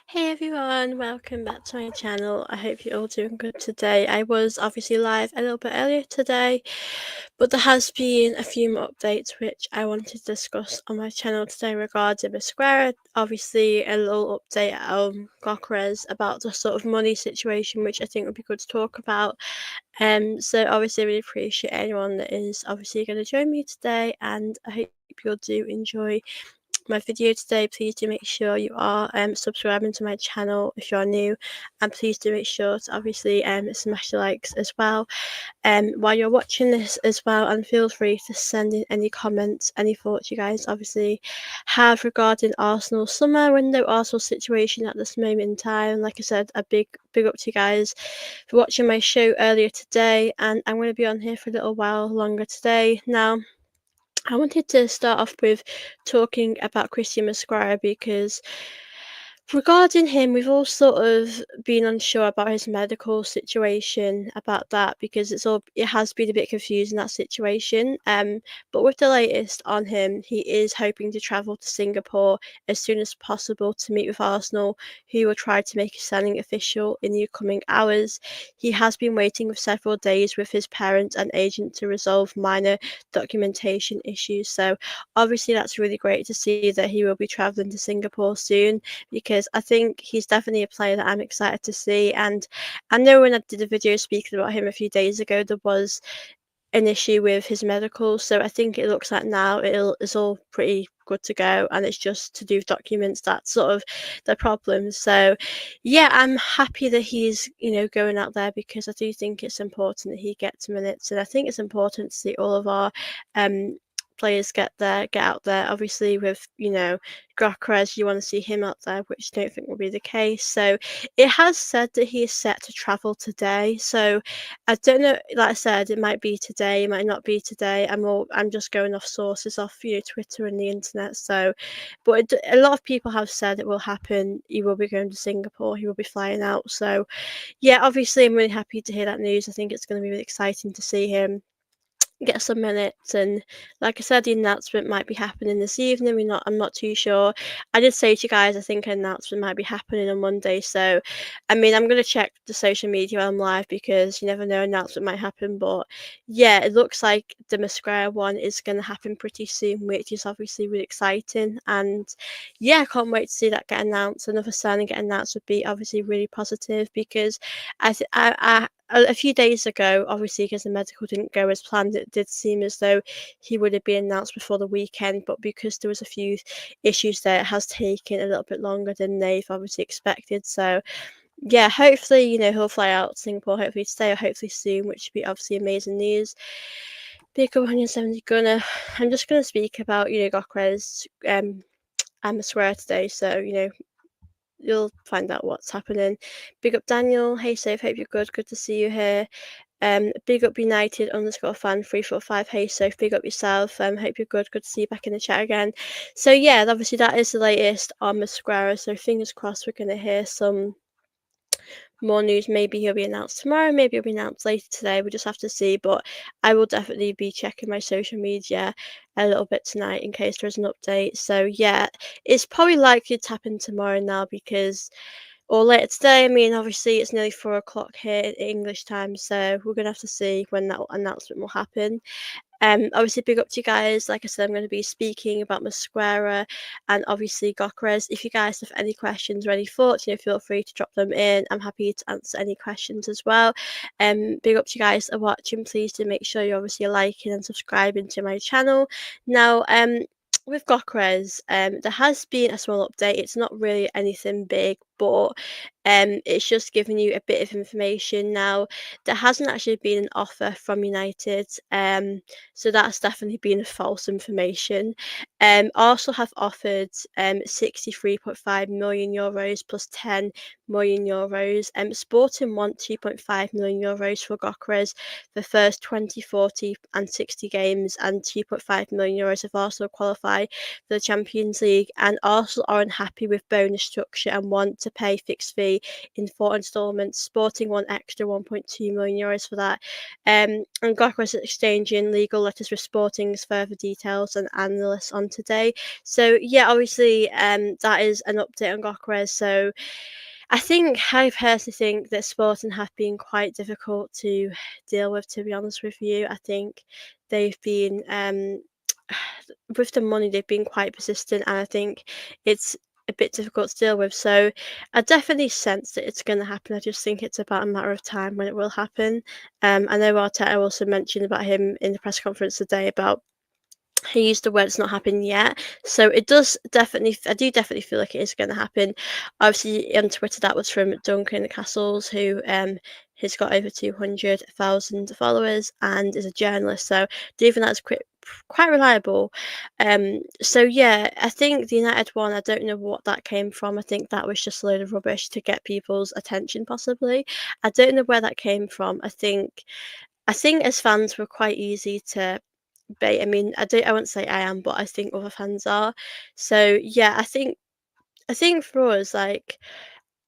Hey everyone, welcome back to my channel. I hope you're all doing good today. I was obviously live a little bit earlier today, but there has been a few more updates which I wanted to discuss on my channel today regarding Masquera. Obviously a little update on Gyokeres about the sort of money situation which I think would be good to talk about. So obviously I really appreciate anyone that is obviously going to join me today, and I hope you'll do enjoy my video today. Please do make sure you are subscribing to my channel if you're new, and please do make sure to obviously smash the likes as well while you're watching this as well, and feel free to send in any comments, any thoughts you guys obviously have regarding Arsenal's summer window, Arsenal situation at this moment in time. Like I said, a big up to you guys for watching my show earlier today, and I'm going to be on here for a little while longer today. Now I wanted to start off with talking about Christian Masquera because regarding him, we've all sort of been unsure about his medical situation, about that, because it has been a bit confusing, that situation. But with the latest on him, he is hoping to travel to Singapore as soon as possible to meet with Arsenal, who will try to make his signing official in the coming hours. He has been waiting with several days with his parents and agent to resolve minor documentation issues. So obviously that's really great to see that he will be traveling to Singapore soon, because I think he's definitely a player that I'm excited to see. And I know when I did a video speaking about him a few days ago, there was an issue with his medical, so I think it looks like now it's all pretty good to go, and it's just to do with documents that's sort of the problem. So yeah, I'm happy that he's going out there, because I do think it's important that he gets minutes, and I think it's important to see all of our players get out there. Obviously with Gyokeres, you want to see him out there, which I don't think will be the case. So it has said that he is set to travel today, so I don't know. Like I said, it might be today, it might not be today. I'm just going off sources, off Twitter and the internet. So, but a lot of people have said it will happen. He will be going to Singapore. He will be flying out. So, yeah, obviously, I'm really happy to hear that news. I think it's going to be really exciting to see him get some minutes, and like I said, the announcement might be happening this evening. I'm not too sure. I did say to you guys, I think an announcement might be happening on Monday, so I mean, I'm gonna check the social media while I'm live, because you never know, announcement might happen. But yeah, it looks like the Masquera one is gonna happen pretty soon, which is obviously really exciting. And yeah, I can't wait to see that get announced. Another signing get announced would be obviously really positive, because I a few days ago, obviously because the medical didn't go as planned, it did seem as though he would have been announced before the weekend, but because there was a few issues there, it has taken a little bit longer than they've obviously expected. So yeah, hopefully he'll fly out to Singapore, hopefully today or hopefully soon, which would be obviously amazing news. Big up 170 Gunner. I'm just going to speak about Gyokeres and Masquera today, so you'll find out what's happening. Big up Daniel. Hey Safe, hope you're good. Good to see you here. Big up United underscore fan 345. Hey Soph, big up yourself. Hope you're good. Good to see you back in the chat again. So yeah, obviously that is the latest on Masquera. So fingers crossed we're gonna hear some more news. Maybe he'll be announced tomorrow, maybe he'll be announced later today. We'll just have to see. But I will definitely be checking my social media a little bit tonight in case there's an update. So yeah, it's probably likely to happen tomorrow now, because or later today. I mean, obviously it's nearly 4 o'clock here in English time, so we're gonna have to see when that announcement will happen. Obviously, big up to you guys. Like I said, I'm going to be speaking about Masquera and obviously Gyokeres. If you guys have any questions or any thoughts, feel free to drop them in. I'm happy to answer any questions as well. Big up to you guys that are watching. Please do make sure you're obviously liking and subscribing to my channel. Now, with Gyokeres, there has been a small update. It's not really anything big, but it's just giving you a bit of information. Now, there hasn't actually been an offer from United, so that's definitely been false information. Arsenal have offered 63.5 million euros plus 10 million euros. Sporting want 2.5 million euros for Gyokeres the first 20, 40 and 60 games, and 2.5 million euros if Arsenal qualify for the Champions League. And Arsenal are unhappy with bonus structure and want to pay fixed fee pay in 4 instalments. Sporting want extra €1.2 million for that. And Gyokeres is exchanging legal letters with Sporting's further details and analysts on today. So yeah, obviously, that is an update on Gyokeres. So I personally think that Sporting have been quite difficult to deal with, to be honest with you. I think they've been, with the money, they've been quite persistent, and I think it's a bit difficult to deal with. So I definitely sense that it's going to happen. I just think it's about a matter of time when it will happen. I know Arteta also mentioned about him in the press conference today about he used the word "it's not happened yet," so it does definitely. I do definitely feel like it is going to happen. Obviously, on Twitter, that was from Duncan Castles, who has got over 200,000 followers and is a journalist. So, I do think that's quite reliable. So yeah, I think the United one. I don't know what that came from. I think that was just a load of rubbish to get people's attention, possibly. I don't know where that came from. I think as fans we're quite easy to bait. I mean, I won't say I am, but I think other fans are. So yeah, I think for us, like,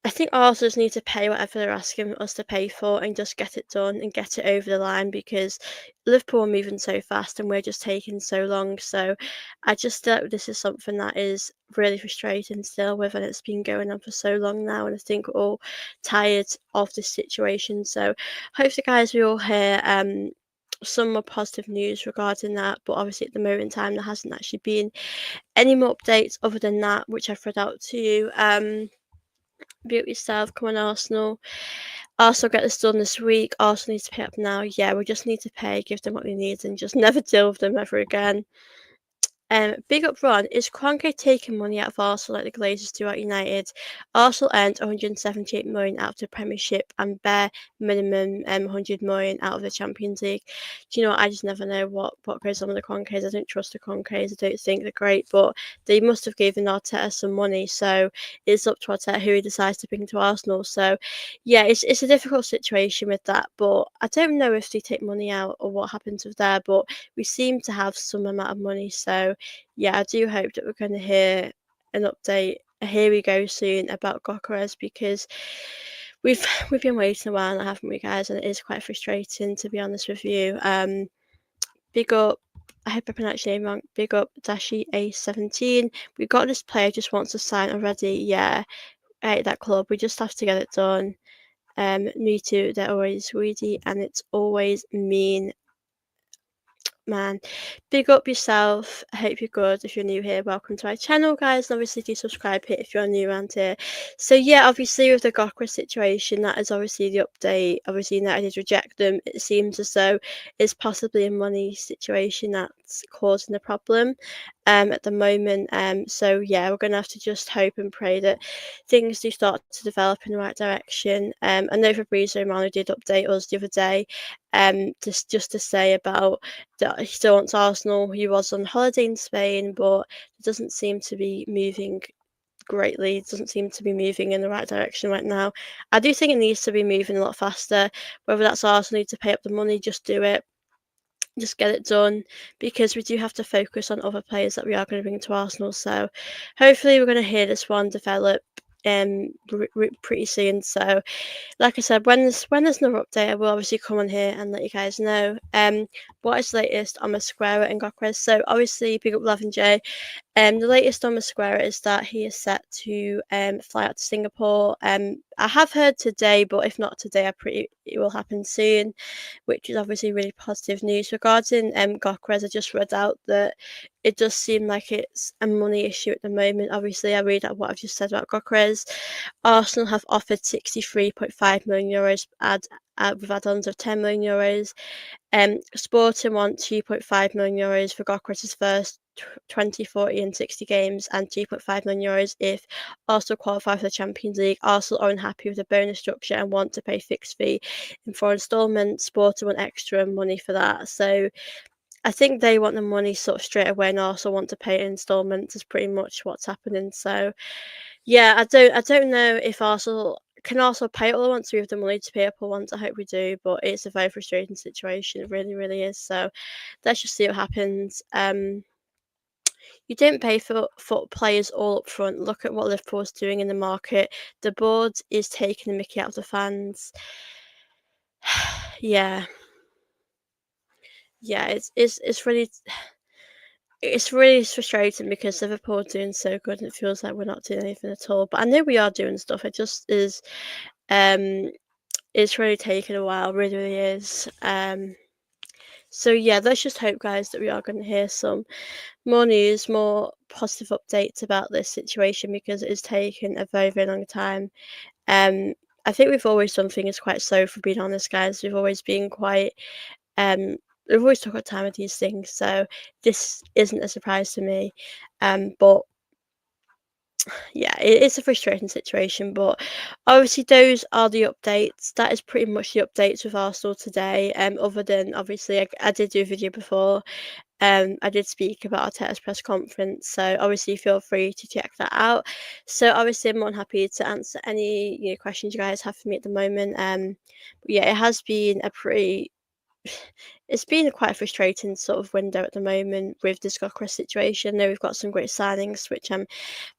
I think Arsenal just need to pay whatever they're asking us to pay for and just get it done and get it over the line, because Liverpool are moving so fast and we're just taking so long. So I just feel like this is something that is really frustrating to deal with, and it's been going on for so long now, and I think we're all tired of this situation. So hopefully, guys, we all hear some more positive news regarding that. But obviously, at the moment in time, there hasn't actually been any more updates other than that, which I've read out to you. Be up yourself. Come on, Arsenal. Arsenal get this done this week. Arsenal needs to pay up now. Yeah, we just need to pay, give them what they need, and just never deal with them ever again. Big up Ron, is Kroenke taking money out of Arsenal like the Glazers do at United? Arsenal earned 178 million out of the Premiership and bare minimum 100 million out of the Champions League. Do you know what? I just never know what goes on with the Kroenkes. I don't trust the Kroenkes. I don't think they're great, but they must have given Arteta some money, so it's up to Arteta who he decides to bring to Arsenal. So yeah, it's a difficult situation with that, but I don't know if they take money out or what happens with there, but we seem to have some amount of money. So yeah, I do hope that we're going to hear an update, a here we go soon about Gyokeres, because we've we've been waiting a while now, haven't we, guys? And it is quite frustrating, to be honest with you. Big up. I hope I pronounced your name wrong. Big up Dashi A17. We got this player just wants to sign already. Yeah, I hate that club. We just have to get it done. Me too. They're always greedy and it's always mean. Man, big up yourself. I hope you're good. If you're new here, welcome to my channel, guys. And obviously, do subscribe here if you're new around here. So yeah, obviously with the Gokra situation, that is obviously the update. Obviously, United did reject them. It seems as though it's possibly a money situation that's causing the problem at the moment. So yeah, we're gonna have to just hope and pray that things do start to develop in the right direction. I know Fabrizio Romano did update us the other day, just to say about that he still wants Arsenal. He was on holiday in Spain, but it doesn't seem to be moving greatly. It doesn't seem to be moving in the right direction right now. I do think it needs to be moving a lot faster. Whether that's Arsenal need to pay up the money, just do it. Just get it done, because we do have to focus on other players that we are going to bring to Arsenal. So hopefully we're going to hear this one develop pretty soon. So like I said, when there's another update, I will obviously come on here and let you guys know. What is the latest on Masquera and Gyokeres? So obviously, big up Love and J. The latest on Mosquera is that he is set to fly out to Singapore. I have heard today, but if not today, it will happen soon, which is obviously really positive news. Regarding Gokres, I just read out that it does seem like it's a money issue at the moment. Obviously, I read out what I've just said about Gokres. Arsenal have offered €63.5 million with add-ons of €10 million. Sporting want €2.5 million for Gokres' first 20, 40 and 60 games, and €2.5 million if Arsenal qualify for the Champions League. Arsenal are unhappy with the bonus structure and want to pay fixed fee in 4 instalments. Sporting want extra money for that. So I think they want the money sort of straight away, and Arsenal want to pay in instalments is pretty much what's happening. So yeah, I don't know if Arsenal can also pay it all at once. We have the money to pay up all once. I hope we do, but it's a very frustrating situation. It really, really is. So let's just see what happens. You don't pay for players all up front. Look at what Liverpool's doing in the market. The board is taking the mickey out of the fans. Yeah, yeah, it's really frustrating because Liverpool are doing so good and it feels like we're not doing anything at all. But I know we are doing stuff. It just is um it's really taking a while, really, really is. So yeah, let's just hope, guys, that we are going to hear some more news, more positive updates about this situation because it is taking a very, very long time. Um, I think we've always done things quite slow, for being honest, guys. We've always been quite um, we've always took our time with these things, so this isn't a surprise to me. But yeah, it's a frustrating situation, but obviously those are the updates. That is pretty much the updates with Arsenal today. Other than obviously I did do a video before. I did speak about Arteta's press conference, so obviously feel free to check that out. So obviously I'm more than happy to answer any questions you guys have for me at the moment. But yeah, it has been a pretty it's been a quite frustrating sort of window at the moment with this Gyokeres situation. Though we've got some great signings, which I'm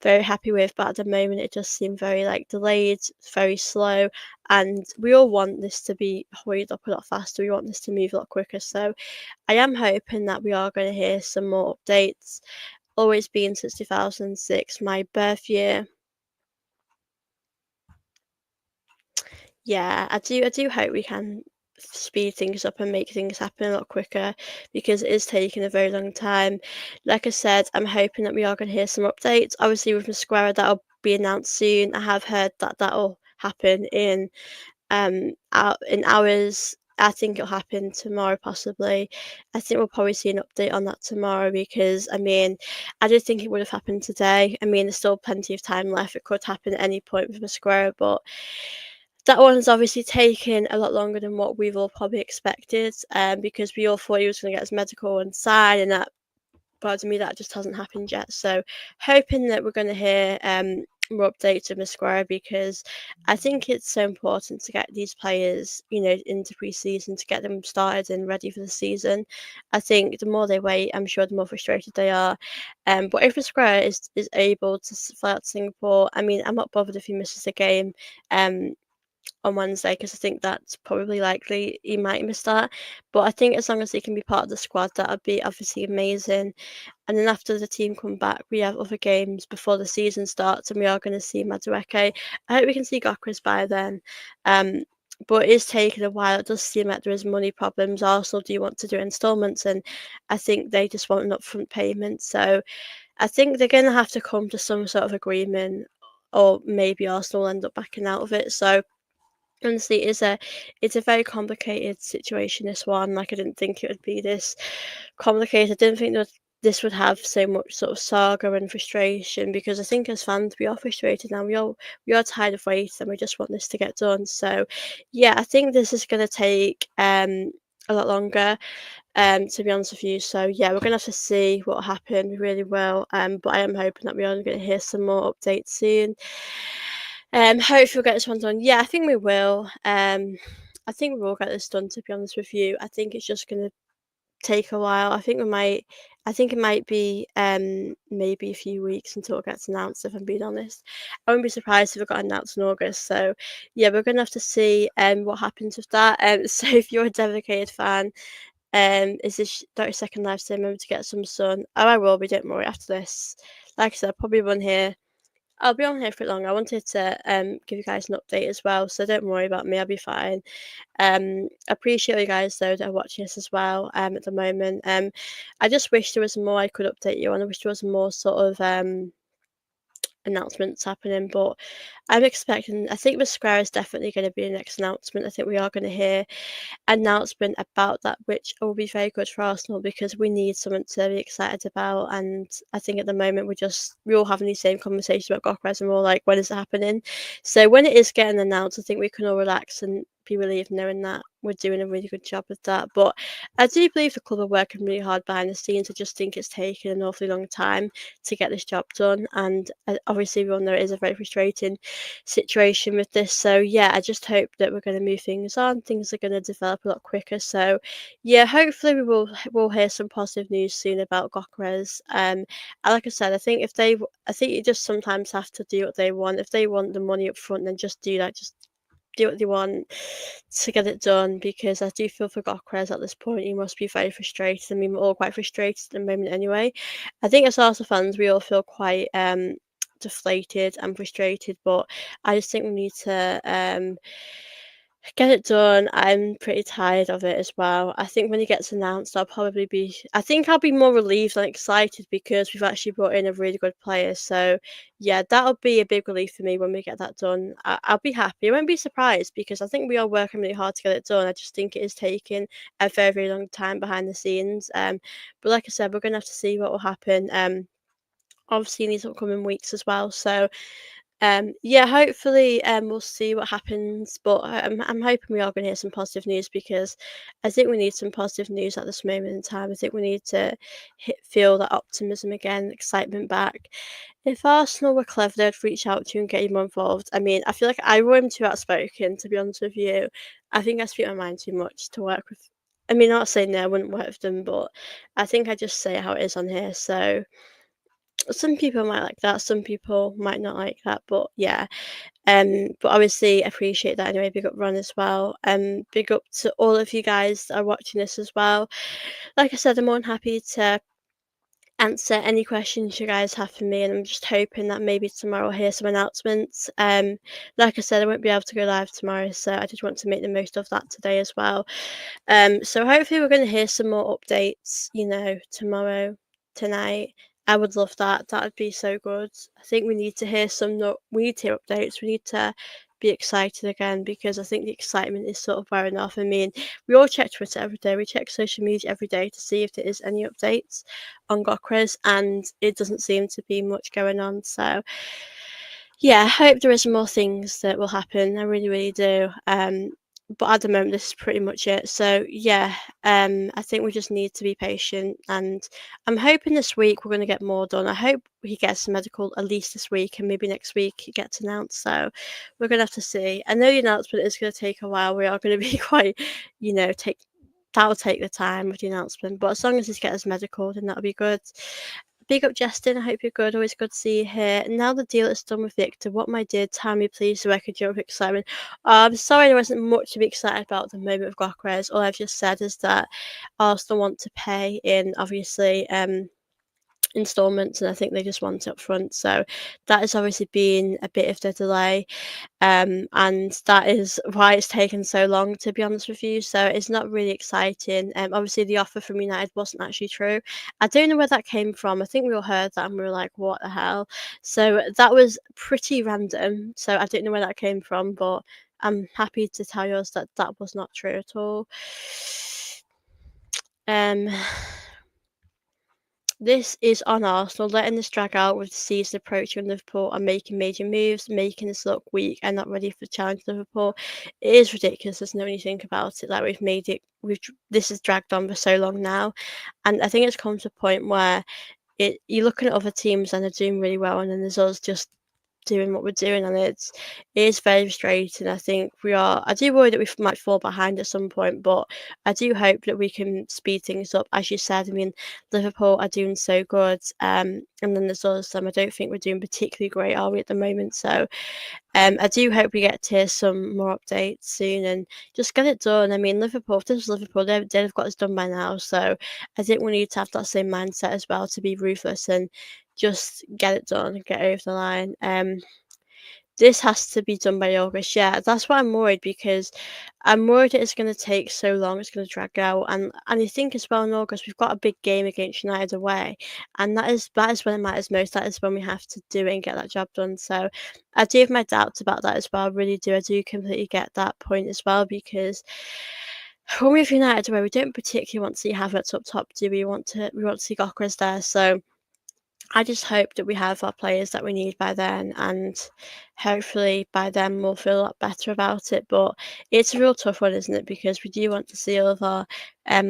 very happy with, but at the moment it just seemed very like delayed, very slow, and we all want this to be hurried up a lot faster. We want this to move a lot quicker. So I am hoping that we are going to hear some more updates. Always been since 2006, my birth year. Yeah, I do hope we can speed things up and make things happen a lot quicker because it is taking a very long time. Like I said, I'm hoping that we are going to hear some updates. Obviously, with Masquera, that'll be announced soon. I have heard that that'll happen in hours. I think it'll happen tomorrow, possibly. I think we'll probably see an update on that tomorrow because I mean, I did think it would have happened today. I mean, there's still plenty of time left. It could happen at any point with Masquera, but that one's obviously taken a lot longer than what we've all probably expected, because we all thought he was going to get his medical and sign, and that, pardon me, that just hasn't happened yet. So, hoping that we're going to hear more updates of Masquera because I think it's so important to get these players, into pre-season to get them started and ready for the season. I think the more they wait, I'm sure the more frustrated they are. But if Masquera is able to fly out to Singapore, I mean, I'm not bothered if he misses a game. Um, on Wednesday because I think that's probably likely he might miss that. But I think as long as he can be part of the squad, that would be obviously amazing. And then after the team come back, we have other games before the season starts, and we are going to see Madueke. I hope we can see Gyokeres by then. Um, but it is taking a while. It does seem like there is money problems. Arsenal do want to do instalments, and I think they just want an upfront payment. So I think they're going to have to come to some sort of agreement, or maybe Arsenal will end up backing out of it. So honestly, it's a very complicated situation, this one. Like, I didn't think it would be this complicated. I didn't think that this would have so much sort of saga and frustration because I think as fans we are frustrated now. We are tired of waiting and we just want this to get done. So yeah, I think this is gonna take a lot longer, to be honest with you. So yeah, we're gonna have to see what happens. We really will. But I am hoping that we are gonna hear some more updates soon. Hopefully we'll get this one done. Yeah, I think we will. I think we will get this done, to be honest with you. I think it's just gonna take a while. I think it might be maybe a few weeks until it gets announced, if I'm being honest. I wouldn't be surprised if it got announced in August. So yeah, we're gonna have to see what happens with that. So if you're a dedicated fan, is this 30-second live stream, remember to get some sun. Oh, I will be, don't worry, after this. Like I said, I'll probably run here. I'll be on here for long. I wanted to give you guys an update as well, so don't worry about me. I'll be fine. Appreciate you guys though that are watching this as well. At the moment, I just wish there was more I could update you on. I wish there was more sort of announcements happening, but I'm expecting. I think Masquera is definitely going to be the next announcement. I think we are going to hear announcement about that, which will be very good for Arsenal because we need something to be excited about. And I think at the moment we're all having the same conversation about Gyokeres and we're all like, when is it happening? So when it is getting announced, I think we can all relax and be relieved knowing that we're doing a really good job with that. But I do believe the club are working really hard behind the scenes. I just think it's taken an awfully long time to get this job done, and obviously we all know it is a very frustrating situation with this. So yeah, I just hope that we're going to move things on. Things are going to develop a lot quicker. So yeah, hopefully we'll hear some positive news soon about Gyokeres. And like I said, I think you just sometimes have to do what they want. If they want the money up front, then just do that. Just do what they want to get it done, because I do feel for Gyokeres at this point. He must be very frustrated. I mean, we're all quite frustrated at the moment anyway. I think as Arsenal fans, we all feel quite deflated and frustrated, but I just think we need to get it done. I'm pretty tired of it as well. I think when it gets announced, I think I'll be more relieved than excited, because we've actually brought in a really good player. So, yeah, that'll be a big relief for me when we get that done. I'll be happy. I won't be surprised, because I think we are working really hard to get it done. I just think it is taking a very, very long time behind the scenes. But like I said, we're going to have to see what will happen. Obviously in these upcoming weeks as well. So, yeah, hopefully, we'll see what happens, but I'm hoping we are going to hear some positive news, because I think we need some positive news at this moment in time. I think we need to feel that optimism again, excitement back. If Arsenal were clever, they'd reach out to you and get you more involved. I mean, I feel like I am too outspoken, to be honest with you. I think I speak my mind too much to work with. I mean, not saying no, I wouldn't work with them, but I think I just say how it is on here. So some people might like that, some people might not like that, but yeah. But obviously appreciate that anyway. Big up Ron as well. Big up to all of you guys that are watching this as well. Like I said, I'm more than happy to answer any questions you guys have for me, and I'm just hoping that maybe tomorrow I'll hear some announcements. Like I said, I won't be able to go live tomorrow, so I just want to make the most of that today as well. So hopefully we're going to hear some more updates, tomorrow, tonight. I would love that. That would be so good. I think we need to hear we need to hear updates. We need to be excited again, because I think the excitement is sort of wearing off. I mean, we all check Twitter every day. We check social media every day to see if there is any updates on Gyokeres, and it doesn't seem to be much going on. So yeah, I hope there is more things that will happen. I really, really do. But at the moment, this is pretty much it. So yeah, I think we just need to be patient, and I'm hoping this week we're going to get more done. I hope he gets medical at least this week, and maybe next week it gets announced. So we're going to have to see. I know the announcement is going to take a while. We are going to be quite, take that'll take the time with the announcement. But as long as he gets his medical, then that'll be good. Big up, Justin. I hope you're good. Always good to see you here. Now the deal is done with Viktor. What my dear, tell me please, so I could jump with excitement. I'm sorry there wasn't much to be excited about at the moment with Gyokeres. All I've just said is that Arsenal want to pay in, obviously, installments, and I think they just want it up front. So that has obviously been a bit of the delay. And that is why it's taken so long, to be honest with you. So it's not really exciting. Obviously the offer from United wasn't actually true. I don't know where that came from. I think we all heard that and we were like, what the hell? So that was pretty random. So I don't know where that came from, but I'm happy to tell you that that was not true at all. Um, This is on Arsenal, letting this drag out with the season approaching. Liverpool are making major moves, making us look weak and not ready for challenge Liverpool. It is ridiculous, isn't it, when you think about it? Like this has dragged on for so long now, and I think it's come to a point where you're looking at other teams and they're doing really well, and then there's us just doing what we're doing, and it is very frustrating. I do worry that we might fall behind at some point, but I do hope that we can speed things up. As you said, I mean, Liverpool are doing so good, and then there's us, I don't think we're doing particularly great, are we, at the moment? So I do hope we get to hear some more updates soon and just get it done. I mean, Liverpool, if this was Liverpool, they'd have got this done by now. So I think we need to have that same mindset as well, to be ruthless and just get it done and get over the line. This has to be done by August. Yeah, that's why I'm worried, because I'm worried it's going to take so long. It's going to drag out, and I think as well in August we've got a big game against United away, and that is when it matters most. That is when we have to do it and get that job done. So I do have my doubts about that as well. I really do. I do completely get that point as well, because when we have United away, we don't particularly want to see Havertz up top, do we? We want to see Gyokeres there. So I just hope that we have our players that we need by then, and hopefully by then we'll feel a lot better about it. But it's a real tough one, isn't it? Because we do want to see all of our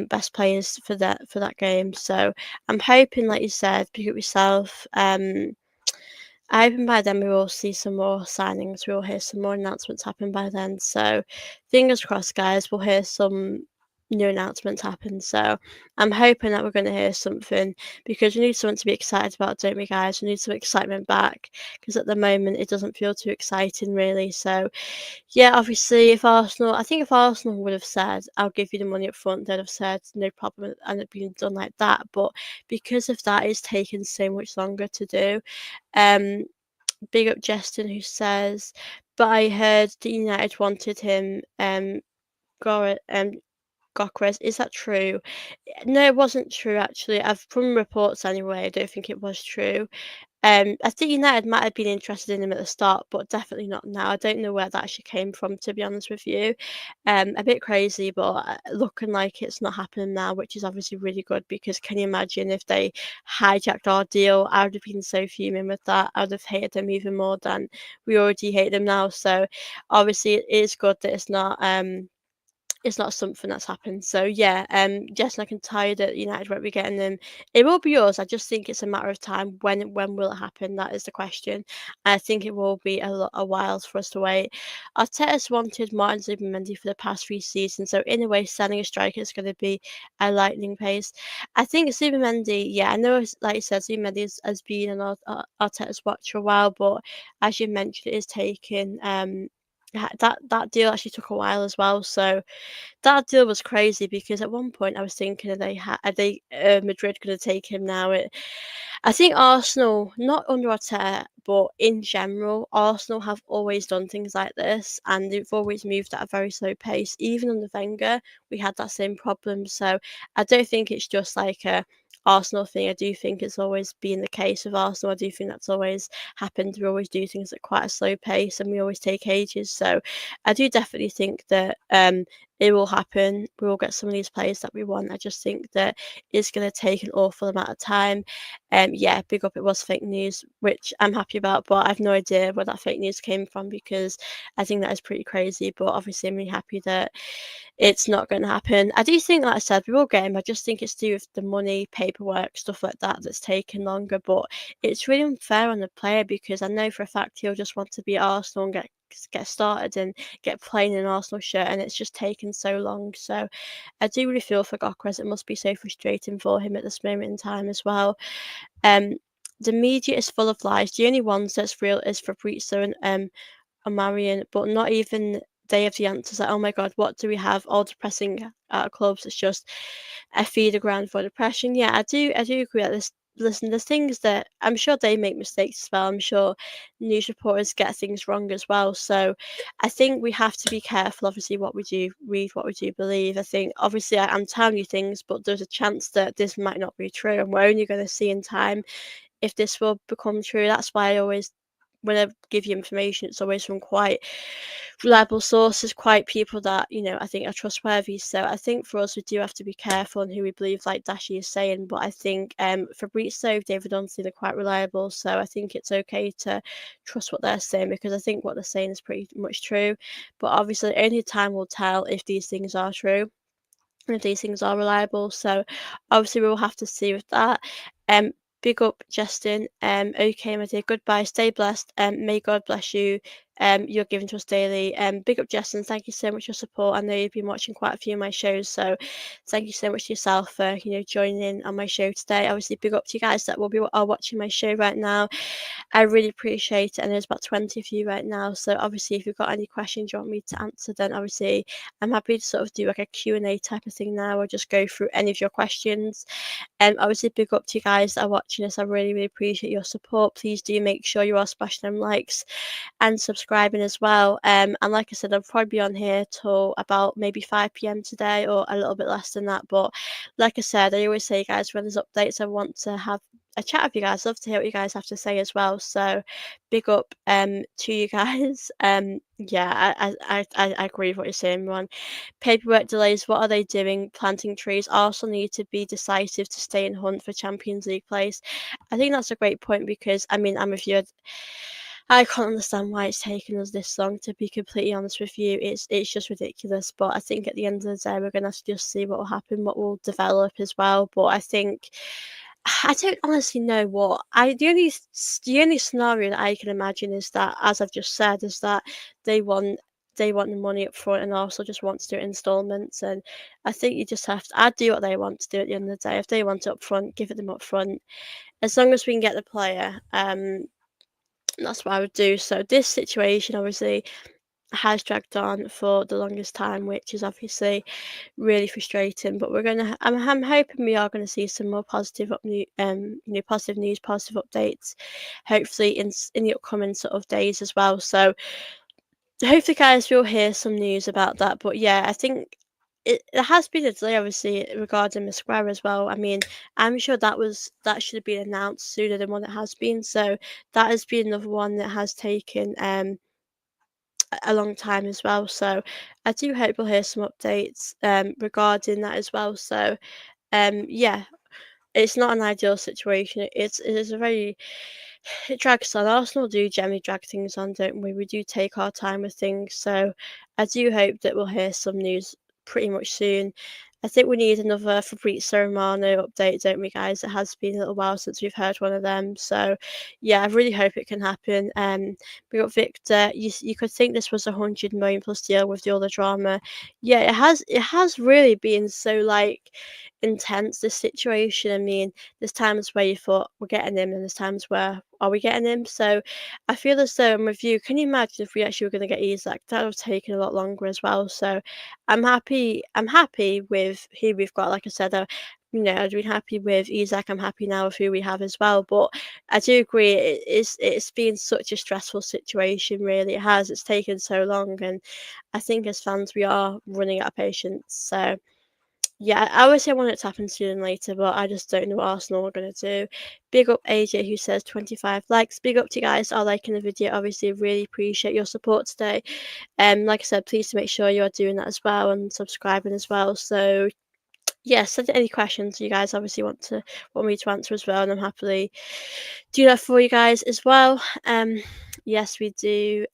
best players for that game. So I'm hoping, like you said, pick up yourself. I hope by then we will see some more signings. We'll hear some more announcements happen by then. So fingers crossed, guys. We'll hear some new announcements happen. So I'm hoping that we're going to hear something, because we need something to be excited about, don't we, guys? We need some excitement back, because at the moment it doesn't feel too exciting, really. So yeah, obviously, I think if Arsenal would have said, "I'll give you the money up front," they'd have said, "No problem," and it being done like that. But because of that, it's taken so much longer to do. Um, Big up Justin, who says, "But I heard that United wanted him, Gor Gyokeres. Is that true?" No, it wasn't true actually. I've from reports anyway. I don't think it was true. I think United might have been interested in him at the start, but definitely not now. I don't know where that actually came from, to be honest with you. A bit crazy, but looking like it's not happening now, which is obviously really good, because can you imagine if they hijacked our deal? I would have been so fuming with that. I would have hated them even more than we already hate them now. So obviously it is good that it's not something that's happened. So yeah, Jess and I can tell you that United won't be getting them. It will be yours. I just think it's a matter of time. When will it happen? That is the question. I think it will be a while for us to wait. Arteta's wanted Martin Zubimendi for the past 3 seasons, so in a way, selling a striker is going to be a lightning pace. I think Zubimendi, yeah, I know, like you said, Zubimendi has been on Arteta's watch for a while, but as you mentioned, it is taking that deal actually took a while as well. So that deal was crazy, because at one point I was thinking, are they Madrid going to take him now? I think Arsenal, not under Arteta, but in general, Arsenal have always done things like this, and they've always moved at a very slow pace. Even under Wenger, we had that same problem. So I don't think it's just like a Arsenal thing. I do think it's always been the case with Arsenal. I do think that's always happened. We always do things at quite a slow pace, and we always take ages. So I do definitely think that it will happen. We will get some of these players that we want. I just think that it's going to take an awful amount of time. Yeah, big up. It was fake news, which I'm happy about, but I've no idea where that fake news came from, because I think that is pretty crazy. But obviously, I'm really happy that it's not going to happen. I do think, like I said, we will get him. I just think it's to do with the money, paperwork, stuff like that that's taking longer. But it's really unfair on the player, because I know for a fact he'll just want to be at Arsenal and get started and get playing in an Arsenal shirt, and it's just taken so long. So I do really feel for Gyokeres. It must be so frustrating for him at this moment in time as well. Um, the media is full of lies. The only ones that's real is Fabrizio and Marion, but not even they have the answers. Like, oh my God, what do we have? All depressing clubs. It's just a feeder ground for depression. Yeah, I do agree with this. Listen, there's things that I'm sure they make mistakes as well. I'm sure news reporters get things wrong as well. So I think we have to be careful, obviously, what we do read, what we do believe. I think, obviously, I'm telling you things, but there's a chance that this might not be true, and we're only going to see in time if this will become true. That's why I always, when I give you information, it's always from quite reliable sources, quite people that, I think are trustworthy. So I think for us, we do have to be careful on who we believe, like Dashi is saying. But I think Fabrizio, David Dunsley, they're quite reliable. So I think it's okay to trust what they're saying, because I think what they're saying is pretty much true. But obviously, only time will tell if these things are true, if these things are reliable. So obviously we will have to see with that. Um, Big up Justin. Okay, my dear. Goodbye. Stay blessed. May God bless you. You're giving to us daily. Big up Justin. Thank you so much for your support. I know you've been watching quite a few of my shows, so thank you so much to yourself for joining in on my show today. Obviously, big up to you guys that are watching my show right now. I really appreciate it, and there's about 20 of you right now. So obviously, if you've got any questions you want me to answer, then obviously I'm happy to sort of do like a Q&A type of thing now, or just go through any of your questions. Obviously, big up to you guys that are watching this. I really, really appreciate your support. Please do make sure you are smashing them likes and subscribing as well. And like I said, I'll probably be on here till about maybe 5 p.m. today, or a little bit less than that. But like I said, I always say, guys, when there's updates, I want to have a chat with you guys. Love to hear what you guys have to say as well. So big up to you guys. Yeah, I agree with what you're saying, Ron. Paperwork delays, what are they doing? Planting trees. Arsenal need to be decisive to stay in hunt for Champions League place. I think that's a great point because I mean I'm with you. I can't understand why it's taken us this long. To be completely honest with you, it's just ridiculous. But I think at the end of the day, we're gonna have to just see what will happen, what will develop as well. But I think I don't honestly know what the only scenario that I can imagine is that, as I've just said, is that they want they want the money up front and also just want to do it in installments. And I think you just have to. I'd do what they want to do at the end of the day. If they want it up front, give it them up front. As long as we can get the player, that's what I would do. So this situation obviously has dragged on for the longest time, which is obviously really frustrating. But we're gonna, I'm hoping we are gonna see some more positive positive news, positive updates, hopefully in the upcoming sort of days as well. So hopefully, guys, we'll hear some news about that. But yeah, I think. It has been a delay, obviously, regarding Masquera as well. I mean, I'm sure that should have been announced sooner than what it has been. So that has been another one that has taken a long time as well. So I do hope we'll hear some updates regarding that as well. So yeah, it's not an ideal situation. It is a very it drags on. Arsenal do generally drag things on, don't we? We do take our time with things. So I do hope that we'll hear some news pretty much soon. I think we need another Fabrizio Romano update, don't we, guys? It has been a little while since we've heard one of them. So yeah, I really hope it can happen. We got Viktor. You could think this was 100 million plus deal with the other drama. Yeah, it has really been so like intense, this situation. I mean, there's times where you thought we're getting him, and there's times where are we getting him? So I feel as though I'm with you. Can you imagine if we actually were going to get Isak? That would have taken a lot longer as well. So I'm happy. I'm happy with who we've got. Like I said, I've been happy with Isak. I'm happy now with who we have as well. But I do agree. It's been such a stressful situation. Really, it has. It's taken so long, and I think as fans we are running out of patience. So yeah, I always say I want it to happen sooner than later, but I just don't know what Arsenal are going to do. Big up AJ who says 25 likes. Big up to you guys are liking the video. Obviously, really appreciate your support today. Like I said, please make sure you are doing that as well and subscribing as well. So yeah, send any questions you guys obviously want me to answer as well, and I'm happily do that for you guys as well. Yes, we do.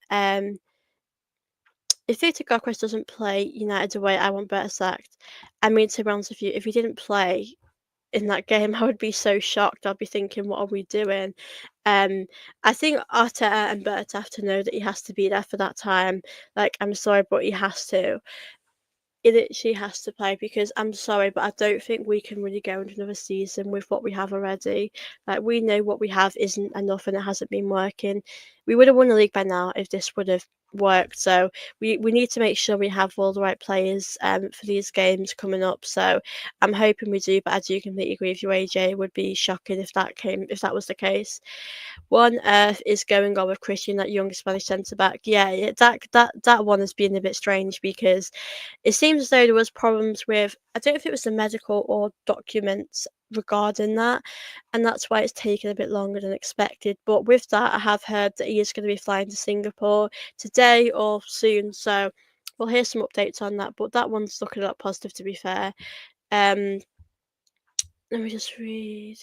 If Viktor Gyokeres doesn't play United away, I want better sacked. I mean, to be honest with you, if he didn't play in that game, I would be so shocked. I'd be thinking, what are we doing? Um, I think Arteta and Berta have to know that he has to be there for that time. Like, I'm sorry, but he has to. It literally has to play because I'm sorry, but I don't think we can really go into another season with what we have already. Like we know what we have isn't enough and it hasn't been working. We would have won the league by now if this would have worked. So we need to make sure we have all the right players for these games coming up. So I'm hoping we do, but I do completely agree with you, AJ. It would be shocking if that was the case. What on earth is going on with Christian, that young Spanish centre back? Yeah, that one has been a bit strange because it seems as though there was problems with, I don't know if it was the medical or documents regarding that, and that's why it's taken a bit longer than expected. But with that, I have heard that he is going to be flying to Singapore today or soon, so we'll hear some updates on that. But that one's looking a lot positive, to be fair. Let me just read.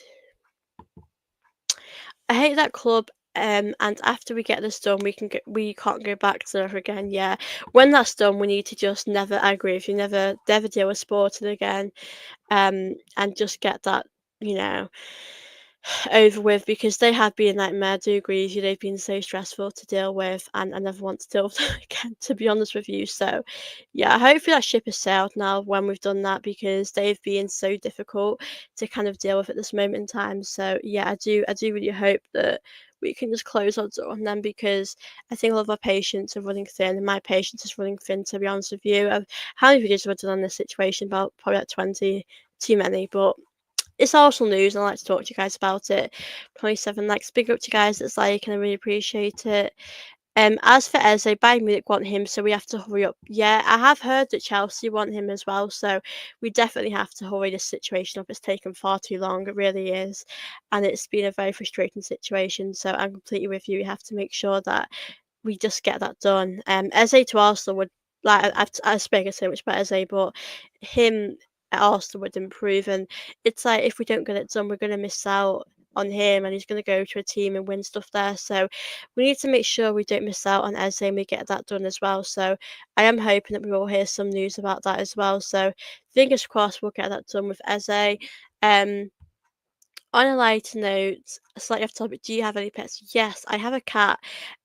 I hate that club. And after we get this done, we can't go back to it again. Yeah, when that's done, we need to just never. I agree with you. Never deal with sporting again. And just get that, you know, over with because they have been a nightmare. I do agree with you. They've been so stressful to deal with, and I never want to deal with them again, to be honest with you. So, yeah, hopefully that ship has sailed now when we've done that because they've been so difficult to kind of deal with at this moment in time. So, yeah, I do really hope that we can just close our door on them because I think all of our patients are running thin, and my patience is running thin. To be honest with you, how many videos have I done on this situation? About probably like 20, too many, but it's Arsenal news and I like to talk to you guys about it. 27 likes. Big up to you guys that's like and I really appreciate it. As for Eze, Bayern Munich want him, so we have to hurry up. Yeah, I have heard that Chelsea want him as well, so we definitely have to hurry this situation up. It's taken far too long, it really is, and it's been a very frustrating situation. So I'm completely with you. We have to make sure that we just get that done. Eze to Arsenal would like I've spoken so much about Eze, but him at Arsenal would improve, and it's like if we don't get it done, we're gonna miss out on him, and he's gonna go to a team and win stuff there. So we need to make sure we don't miss out on Eze and we get that done as well. So I am hoping that we will hear some news about that as well. So fingers crossed we'll get that done with Eze. Um, on a lighter note, slightly off topic, do you have any pets? Yes, I have a cat.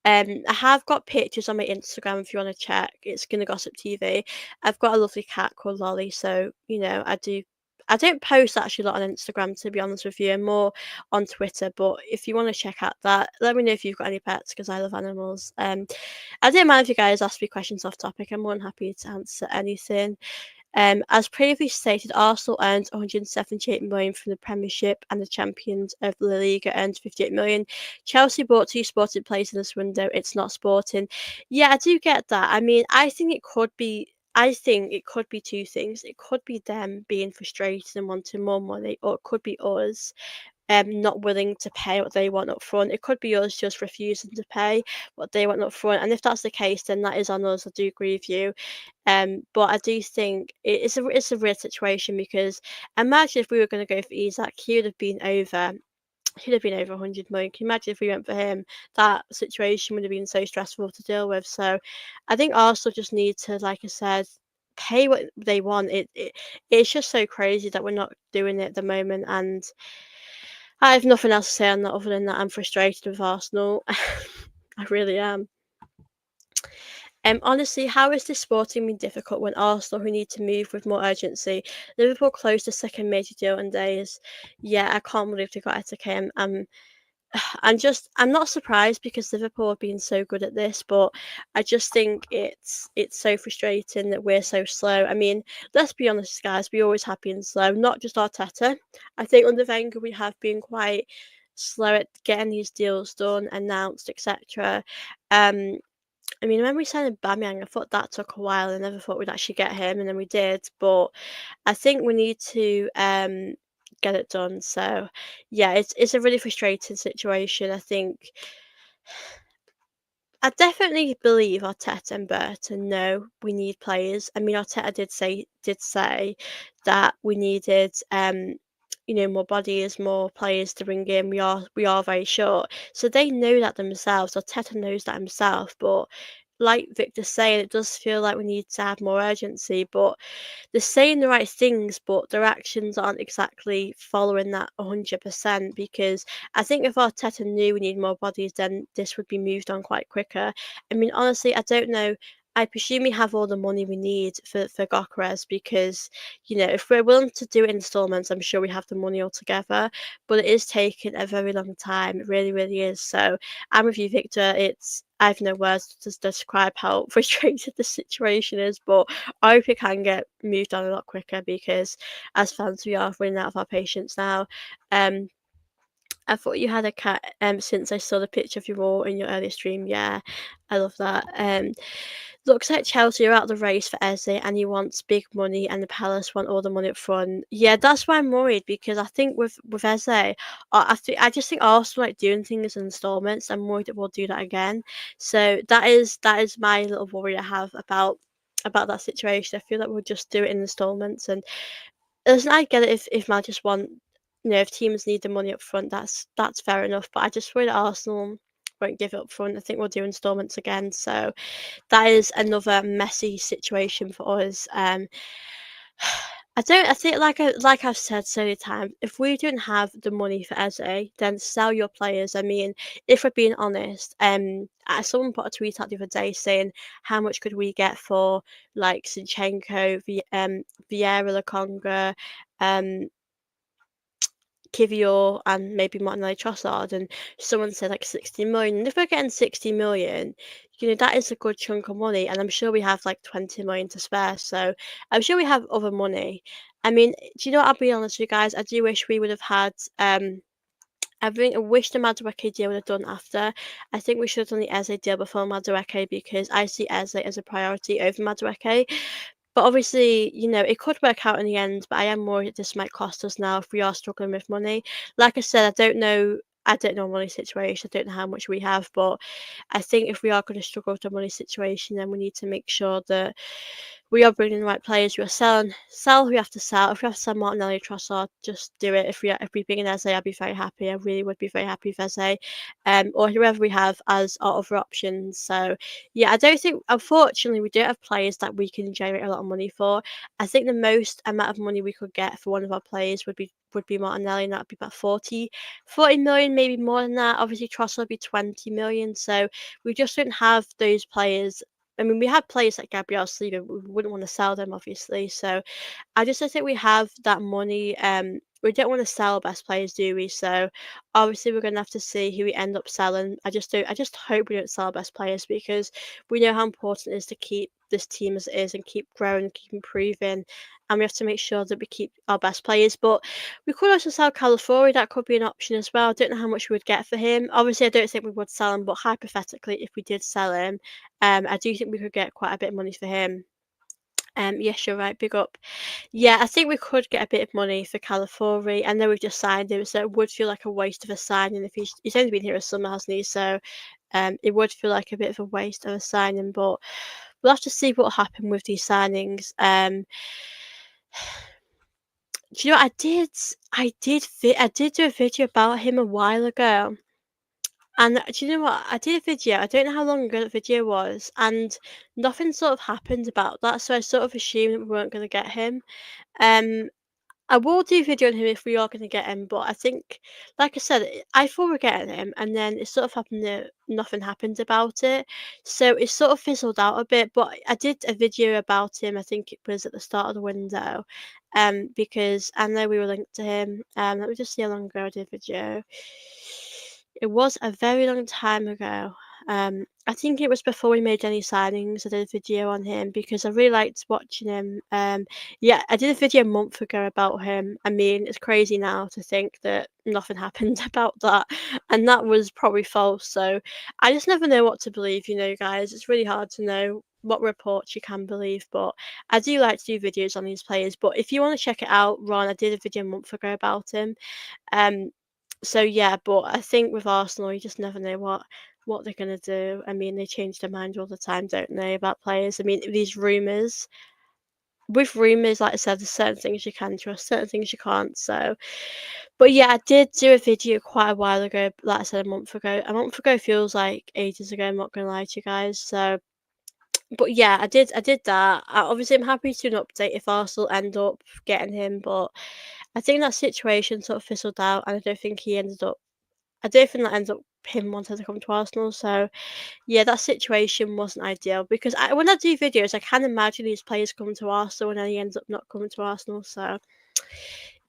I have got pictures on my Instagram if you want to check. It's Gonna Gossip TV. I've got a lovely cat called Lolly, so you know I do. I don't post actually a lot on Instagram to be honest with you. I'm more on Twitter, but if you want to check out that, let me know if you've got any pets because I love animals. I don't mind if you guys ask me questions off topic. I'm more than happy to answer anything. As previously stated, Arsenal earned 178 million from the Premiership, and the champions of La Liga earned 58 million. Chelsea bought two Sporting players in this window. It's not Sporting. Yeah, I do get that. I mean, I think it could be. I think it could be two things. It could be them being frustrated and wanting more money, or it could be us not willing to pay what they want up front. It could be us just refusing to pay what they want up front. And if that's the case, then that is on us. I do agree with you. But I do think it's a weird situation because imagine if we were going to go for Isaac, he would have been over. He'd have been over 100 million. Can you imagine if we went for him? That situation would have been so stressful to deal with. So I think Arsenal just need to, like I said, pay what they want. It's just so crazy that we're not doing it at the moment, and I have nothing else to say on that other than that I'm frustrated with Arsenal. I really am. Honestly, how is this sporting been difficult when Arsenal, who need to move with more urgency? Liverpool closed a second major deal in days. Yeah, I can't believe they got Etienne. I'm not surprised because Liverpool have been so good at this, but I just think it's so frustrating that we're so slow. I mean, let's be honest, guys, we always have been slow. Not just Arteta. I think under Wenger we have been quite slow at getting these deals done, announced, etc. Um, I mean, when we signed Aubameyang, I thought that took a while. I never thought we'd actually get him, and then we did. But I think we need to get it done. So yeah, it's a really frustrating situation. I definitely believe Arteta and Burton know we need players. I mean, Arteta did say that we needed more bodies, more players to bring in. We are very short, so they know that themselves. Arteta knows that himself, but like Victor's saying, it does feel like we need to have more urgency. But they're saying the right things, but their actions aren't exactly following that 100% because I think if Arteta knew we need more bodies, then this would be moved on quite quicker. I mean, honestly, I don't know. I presume we have all the money we need for Gyokeres because, if we're willing to do it in installments, I'm sure we have the money altogether. But it is taking a very long time. It really, really is. So I'm with you, Victor. I have no words to describe how frustrated the situation is, but I hope it can get moved on a lot quicker because as fans we are running out of our patience now. Um, I thought you had a cat since I saw the picture of you all in your earlier stream. Yeah, I love that. Looks like Chelsea are out of the race for Eze and he wants big money and the Palace want all the money up front. Yeah, that's why I'm worried because I think with Eze, I just think Arsenal like doing things in installments. I'm worried that we'll do that again. So that is my little worry I have about that situation. I feel like we'll just do it in installments and listen, I get it if managers want, if teams need the money up front, that's fair enough. But I just worry that Arsenal won't give it up front. I think we'll do installments again. So that is another messy situation for us. I don't. I think like I've said so many times, if we don't have the money for Eze, then sell your players. I mean, if we're being honest, someone put a tweet out the other day saying how much could we get for like Zinchenko, Vieira, Laconga, um, Kivior and maybe Martinelli Trossard, and someone said like 60 million. And if we're getting 60 million, that is a good chunk of money, and I'm sure we have like 20 million to spare. So I'm sure we have other money. I mean, do you know what? I'll be honest with you guys. I do wish we would have had I wish the Madueke deal would have done after. I think we should have done the Eze deal before Madueke because I see Eze as a priority over Madueke. But obviously, it could work out in the end, but I am worried this might cost us now if we are struggling with money. Like I said, I don't know money situation. I don't know how much we have, but I think if we are going to struggle with the money situation, then we need to make sure that we are bringing the right players. We are sell who we have to sell. If we have to sell Martinelli, Trossard, just do it. If we bring in Eze, I'd be very happy. I really would be very happy with Eze, or whoever we have as our other options. So yeah, I don't think, unfortunately, we don't have players that we can generate a lot of money for. I think the most amount of money we could get for one of our players would be Martinelli, and that'd be about 40 million, maybe more than that. Obviously, Trossard would be 20 million. So we just don't have those players. I mean, we have players like Gabriel Saliba, we wouldn't want to sell them, obviously. So I just don't think we have that money. We don't want to sell best players, do we? So obviously we're gonna have to see who we end up selling. I just do. I just hope we don't sell best players because we know how important it is to keep this team as it is and keep growing, keep improving, and we have to make sure that we keep our best players. But we could also sell Calafiori. That could be an option as well. I don't know how much we would get for him. Obviously, I don't think we would sell him, but hypothetically, if we did sell him, I do think we could get quite a bit of money for him. Yes, you're right. Big up. Yeah, I think we could get a bit of money for Calafiori. I know we've just signed him, so it would feel like a waste of a signing if he's only been here a summer, hasn't he? So, it would feel like a bit of a waste of a signing. But we'll have to see what will happen with these signings. Do you know what I did do a video about him a while ago. And do you know what? I did a video. I don't know how long ago that video was, and nothing sort of happened about that. So I sort of assumed that we weren't going to get him. Um, I will do a video on him if we are going to get him, but I think, like I said, I thought we were getting him, and then it sort of happened that nothing happened about it. So it sort of fizzled out a bit. But I did a video about him. I think it was at the start of the window, because I know we were linked to him. Let me just see how long ago I did a video. It was a very long time ago. I think it was before we made any signings. I did a video on him because I really liked watching him. Yeah, I did a video a month ago about him. I mean, it's crazy now to think that nothing happened about that, and that was probably false. So I just never know what to believe, guys. It's really hard to know what reports you can believe, but I do like to do videos on these players. But if you want to check it out, Ron, I did a video a month ago about him. Um, so yeah, but I think with Arsenal, you just never know what they're gonna do. I mean, they change their mind all the time, don't they, about players? I mean, these rumours. With rumours, like I said, there's certain things you can trust, certain things you can't. So, but yeah, I did do a video quite a while ago. Like I said, a month ago. A month ago feels like ages ago. I'm not gonna lie to you guys. So, but yeah, I did that. Obviously, I'm happy to do an update if Arsenal end up getting him, but I think that situation sort of fizzled out, and I don't think he ended up. I don't think that ends up him wanting to come to Arsenal. So yeah, that situation wasn't ideal because when I do videos, I can imagine these players coming to Arsenal and then he ends up not coming to Arsenal. So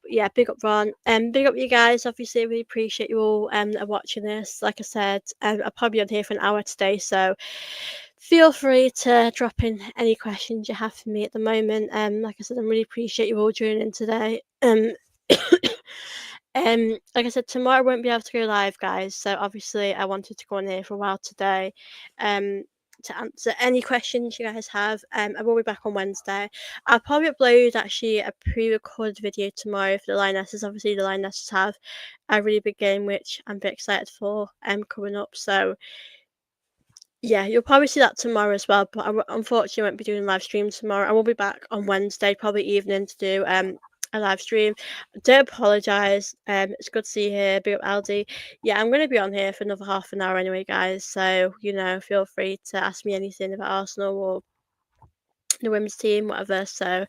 yeah, big up Ron, big up you guys. Obviously, I really appreciate you all that are watching this. Like I said, I'll probably be on here for an hour today, so feel free to drop in any questions you have for me at the moment. Like I said, I really appreciate you all joining in today. Like I said, tomorrow I won't be able to go live, guys. So obviously, I wanted to go on here for a while today, to answer any questions you guys have. I will be back on Wednesday. I'll probably upload actually a pre-recorded video tomorrow for the Lionesses. Obviously, the Lionesses have a really big game, which I'm very excited for. Coming up. So yeah, you'll probably see that tomorrow as well. But unfortunately, I won't be doing a live stream tomorrow. I will be back on Wednesday, probably evening, to do a live stream. Don't apologise. It's good to see you here. Big up Aldi. Yeah, I'm going to be on here for another half an hour anyway, guys. So feel free to ask me anything about Arsenal or the women's team, whatever. So,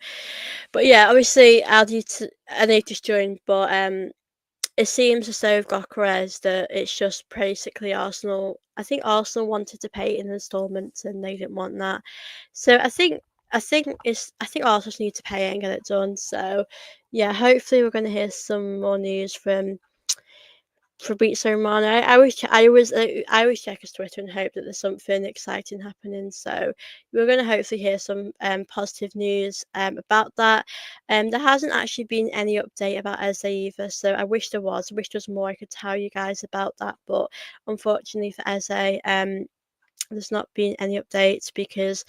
but yeah, obviously Aldi. I know you just joined, but it seems as though with Gyokeres that it's just basically Arsenal. I think Arsenal wanted to pay in instalments and they didn't want that. So I think Arsenal just need to pay it and get it done. So yeah, hopefully we're going to hear some more news from Fabrizio Romano. I always check his Twitter and hope that there's something exciting happening. So we're going to hopefully hear some positive news about that. There hasn't actually been any update about Eze either, so I wish there was. I wish there was more I could tell you guys about that, but unfortunately for Eze, there's not been any updates because,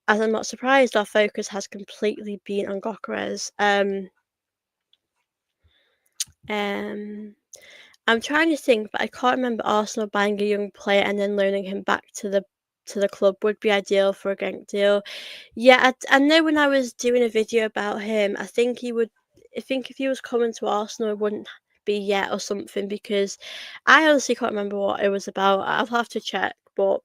as I'm not surprised, our focus has completely been on Gyokeres. Um, I'm trying to think, but I can't remember Arsenal buying a young player and then loaning him back to the club would be ideal for a Genk deal. Yeah, I know when I was doing a video about him, I think he would. I think if he was coming to Arsenal, it wouldn't be yet or something because I honestly can't remember what it was about. I'll have to check, but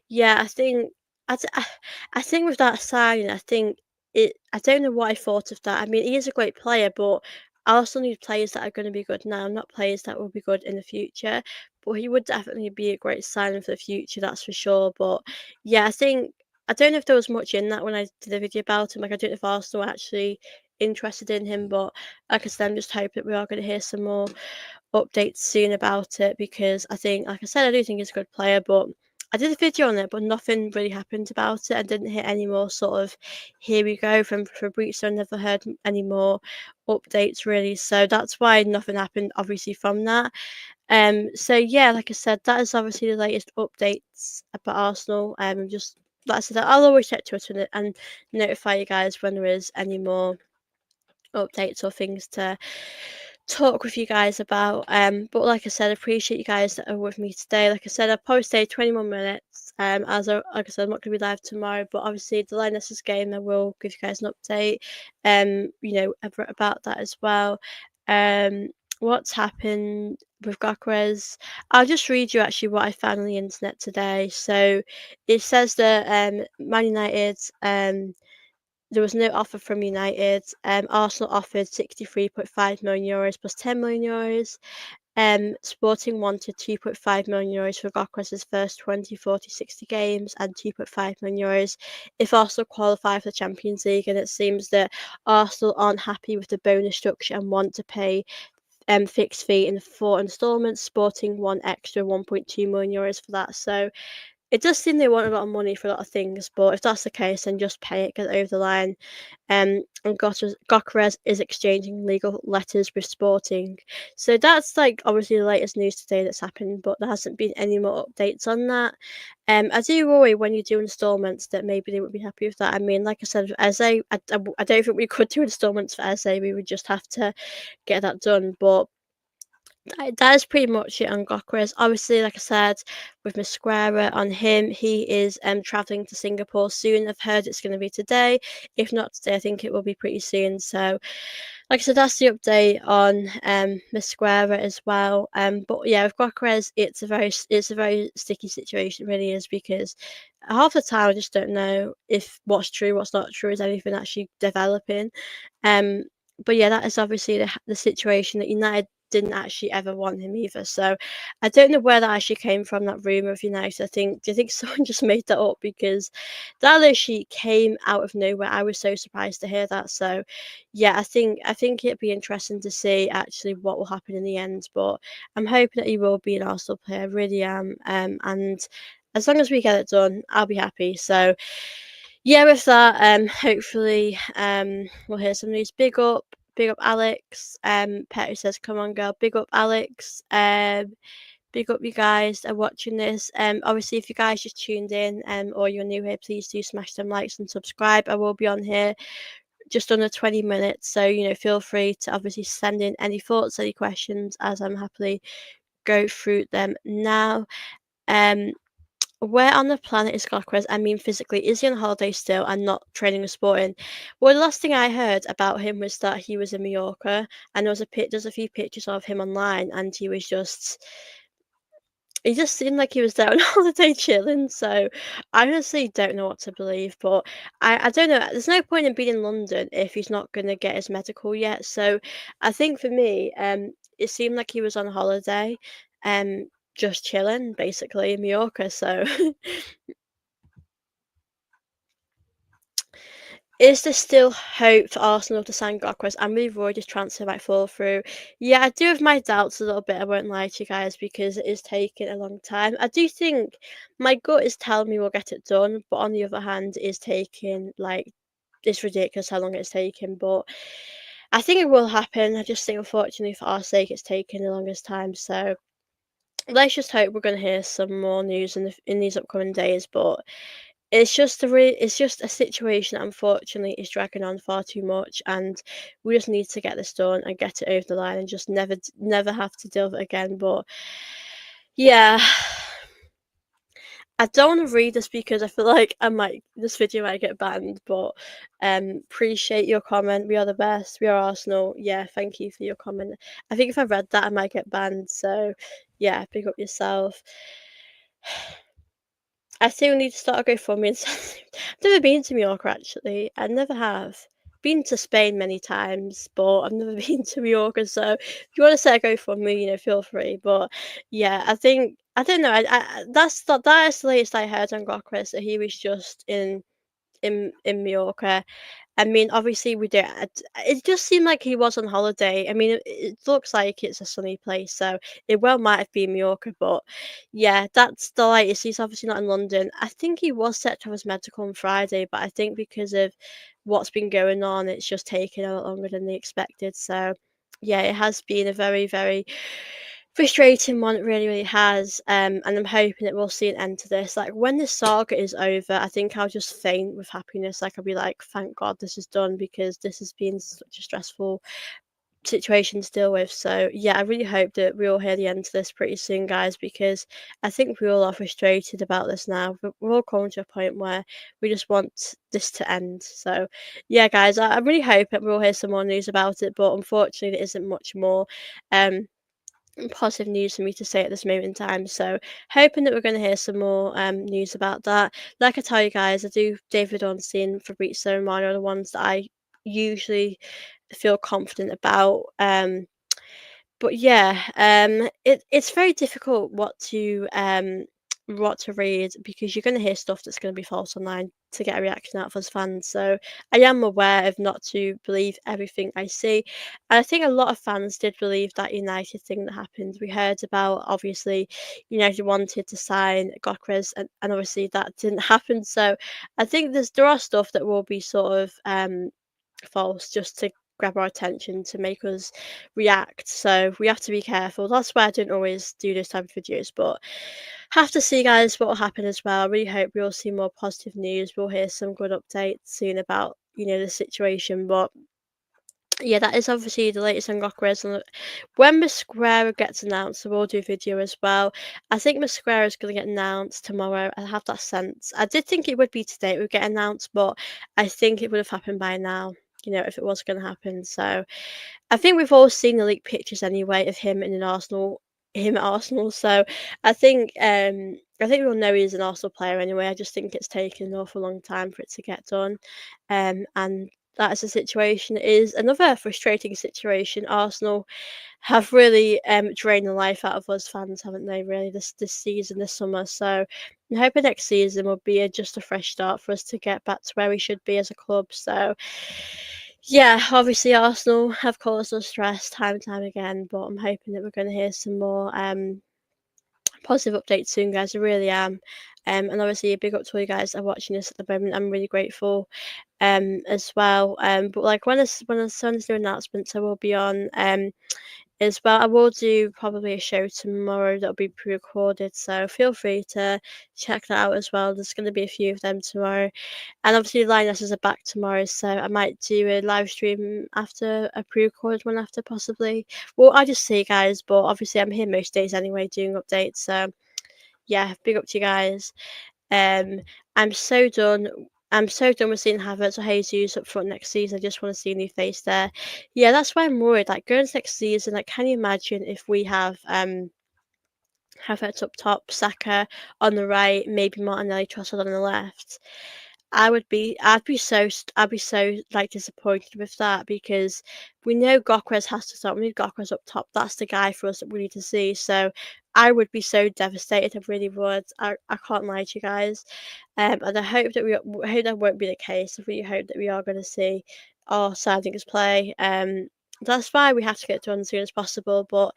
yeah, I think with that signing, I think it. I don't know what I thought of that. I mean, he is a great player, but I also need players that are going to be good now, not players that will be good in the future. But he would definitely be a great signing for the future, that's for sure. But yeah, I don't know if there was much in that when I did a video about him. Like, I don't know if Arsenal were actually interested in him, but like I said, I'm just hoping that we are going to hear some more updates soon about it because I think, like I said, I do think he's a good player, but I did a video on it, but nothing really happened about it. I didn't hear any more sort of here we go from Fabrizio. I never heard any more updates really, so that's why nothing happened obviously from that. So yeah, like I said, that is obviously the latest updates about Arsenal. Just like I said, I'll always check Twitter and notify you guys when there is any more updates or things to talk with you guys about. But like I said, I appreciate you guys that are with me today. Like I said, I'll probably stay 20 more minutes. Like I said, I'm not gonna be live tomorrow, but obviously the Lionesses game I will give you guys an update, about that as well. Um what's happened with Gyokeres. I'll just read you actually what I found on the internet today. So it says that Man United there was no offer from United. Arsenal offered 63.5 million euros plus 10 million euros. Sporting wanted 2.5 million euros for Gyokeres' first 20, 40, 60 games and 2.5 million euros if Arsenal qualify for the Champions League. And it seems that Arsenal aren't happy with the bonus structure and want to pay fixed fee in 4 instalments. Sporting won extra 1.2 million euros for that. So it does seem they want a lot of money for a lot of things, but if that's the case, then just pay it, get it over the line. And Gyokeres is exchanging legal letters with Sporting. So that's like obviously the latest news today that's happened, but there hasn't been any more updates on that. I do worry when you do instalments that maybe they wouldn't be happy with that. I mean, like I said, with Eze, I don't think we could do instalments for Eze. We would just have to get that done. But that is pretty much it on Gyokeres. Obviously, like I said, with Mosquera on him, he is traveling to Singapore soon. I've heard it's going to be today. If not today, I think it will be pretty soon. So, like I said, that's the update on Mosquera as well. But yeah, with Gyokeres, it's a very sticky situation, it really is, because half the time I just don't know if what's true, what's not true, is anything actually developing. Um, but yeah, that is obviously the situation that United didn't actually ever want him either. So I don't know where that actually came from, that rumor of United. Do you think someone just made that up? Because that literally came out of nowhere. I was so surprised to hear that. So yeah, I think it'd be interesting to see actually what will happen in the end. But I'm hoping that he will be an Arsenal player. I really am. And as long as we get it done, I'll be happy. So yeah, with that, hopefully, we'll hear some news. Big up, Alex. Petty says, "Come on, girl, big up, Alex." Big up, you guys that are watching this. Obviously, if you guys just tuned in, or you're new here, please do smash them likes and subscribe. I will be on here just under 20 minutes, so feel free to obviously send in any thoughts, any questions, as I'm happily go through them now. Um, where on the planet is Gyokeres? I mean, physically, is he on holiday still and not training or sporting? Well, the last thing I heard about him was that he was in Mallorca, and there's a few pictures of him online, and he just seemed like he was there on holiday chilling. So I honestly don't know what to believe, but I don't know. There's no point in being in London if he's not going to get his medical yet. So I think for me, it seemed like he was on holiday, just chilling basically in Mallorca. So Is there still hope for Arsenal to sign Gyokeres? I'm really worried his transfer might fall through. Yeah, I do have my doubts a little bit. I won't lie to you guys because it is taking a long time. I do think my gut is telling me we'll get it done, but on the other hand, it's taking like it's ridiculous how long it's taking. But I think it will happen. I just think unfortunately for our sake, it's taking the longest time. So let's just hope we're going to hear some more news in these upcoming days. But it's just a situation that unfortunately is dragging on far too much, and we just need to get this done and get it over the line and just never have to deal with it again. But yeah, I don't want to read this because I feel like this video might get banned. But appreciate your comment. We are the best. We are Arsenal. Yeah, thank you for your comment. I think if I read that, I might get banned. So yeah, pick up yourself. I still need to start a GoFundMe and I've never been to Mallorca actually. I never have. Been to Spain many times, but I've never been to Mallorca. So if you want to set a GoFundMe, feel free. But yeah, I don't know. That is the latest I heard on Gyokeres, that he was just in Mallorca. I mean, obviously we don't. It just seemed like he was on holiday. I mean, it looks like it's a sunny place, so it well might have been Mallorca. But yeah, that's the latest. He's obviously not in London. I think he was set to have his medical on Friday, but I think because of what's been going on, it's just taken a lot longer than they expected. So yeah, it has been a very frustrating one. It really has. And I'm hoping that we'll see an end to this. Like when this saga is over, I think I'll just faint with happiness. Like I'll be like, thank God this is done, because this has been such a stressful situation to deal with. So yeah, I really hope that we all hear the end to this pretty soon, guys, because I think we all are frustrated about this now. But we're all coming to a point where we just want this to end. So yeah, guys, I really hope that we'll hear some more news about it. But unfortunately, there isn't much more. Um, Positive news for me to say at this moment in time. So hoping that we're going to hear some more news about that. Like I tell you guys, I do David Ornstein and Fabrizio Romano are the ones that I usually feel confident about. But yeah, it's very difficult what to read, because you're going to hear stuff that's going to be false online to get a reaction out of us fans. So I am aware of not to believe everything I see. And I think a lot of fans did believe that United thing that happened. We heard about, obviously, United wanted to sign Gokres, and obviously that didn't happen. So I think there are stuff that will be sort of false just to grab our attention to make us react. So we have to be careful. That's why I don't always do this type of videos, but have to see, guys, what will happen as well. I really hope we'll see more positive news. We'll hear some good updates soon about the situation. But yeah, that is obviously the latest on Gyokeres. And when Masquera gets announced, I will do a video as well. I think Masquera is going to get announced tomorrow. I have that sense. I did think it would be today it would get announced, but I think it would have happened by now, if it was going to happen. So I think we've all seen the leaked pictures anyway of him at Arsenal. So I think we all know he's an Arsenal player anyway. I just think it's taken an awful long time for it to get done. And that is a situation. It is another frustrating situation. Arsenal have really drained the life out of us fans, haven't they? Really, this season, this summer. So I'm hoping next season will be just a fresh start for us to get back to where we should be as a club. So yeah, obviously Arsenal have caused us stress time and time again, but I'm hoping that we're going to hear some more positive updates soon, guys. I really am. And obviously a big up to all you guys that are watching this at the moment. I'm really grateful as well. But like when the Suns do announcements, I will be on as well. I will do probably a show tomorrow that'll be pre-recorded, so feel free to check that out as well. There's going to be a few of them tomorrow, and obviously Lionesses are back tomorrow, so I might do a live stream after a pre-recorded one after, possibly. Well, I just see, guys, but obviously I'm here most days anyway doing updates. So yeah, big up to you guys. Um, I'm so done. I'm so done with seeing Havertz or Jesus up front next season. I just want to see a new face there. Yeah, that's why I'm worried. Like going into next season, like can you imagine if we have Havertz up top, Saka on the right, maybe Martinelli, Trossard on the left? I'd be so like disappointed with that, because we know Gokres has to start. We need Gokres up top. That's the guy for us that we need to see. So I would be so devastated. I really would. I can't lie to you guys. And I hope that I hope that won't be the case. I really hope that we are going to see our signings play. That's why we have to get it done as soon as possible. But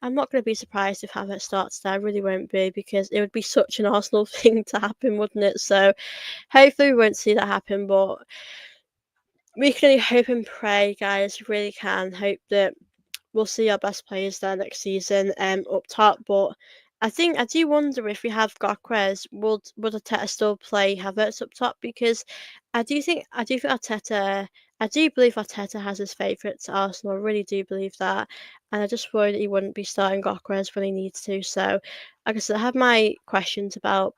I'm not going to be surprised if Havertz starts there. I really won't be, because it would be such an Arsenal thing to happen, wouldn't it? So hopefully we won't see that happen. But we can only hope and pray, guys. We really can hope that we'll see our best players there next season up top. But I do wonder, if we have Gyokeres, would Arteta still play Havertz up top? Because I do think Arteta, I do believe Arteta has his favourites at Arsenal. I really do believe that, and I just worry that he wouldn't be starting Gyokeres when he needs to. So, like I said, I have my questions about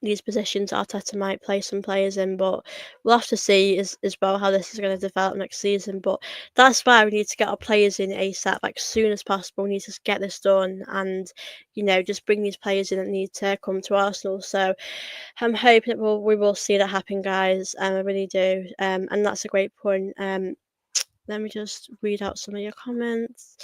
these positions Arteta might play some players in, but we'll have to see as well how this is going to develop next season. But that's why we need to get our players in ASAP, like as soon as possible. We need to get this done, and just bring these players in that need to come to Arsenal. So I'm hoping that we will see that happen, guys. I really do. And that's a great point. Let me just read out some of your comments.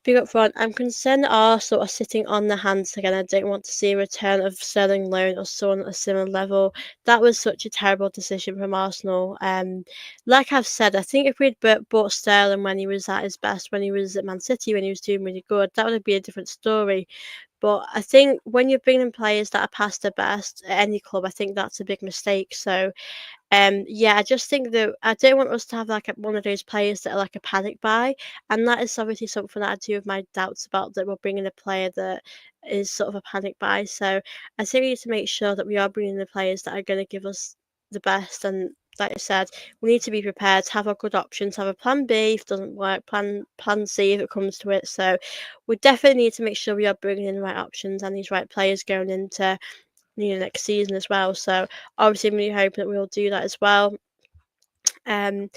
Big up front, I'm concerned that Arsenal are sitting on their hands again. I don't want to see a return of Sterling loan or someone at a similar level. That was such a terrible decision from Arsenal. Like I've said, I think if we'd bought Sterling when he was at his best, when he was at Man City, when he was doing really good, that would be a different story. But I think when you're bringing players that are past their best at any club, I think that's a big mistake. So yeah, I just think that I don't want us to have like one of those players that are like a panic buy, and that is obviously something that I do have my doubts about, that we're bringing a player that is sort of a panic buy. So I think we need to make sure that we are bringing the players that are going to give us the best. And like I said, we need to be prepared to have our good options, have a plan B if it doesn't work, plan C if it comes to it. So we definitely need to make sure we are bringing in the right options and these right players going into next season as well. So obviously, I'm really hoping that we'll do that as well. Um,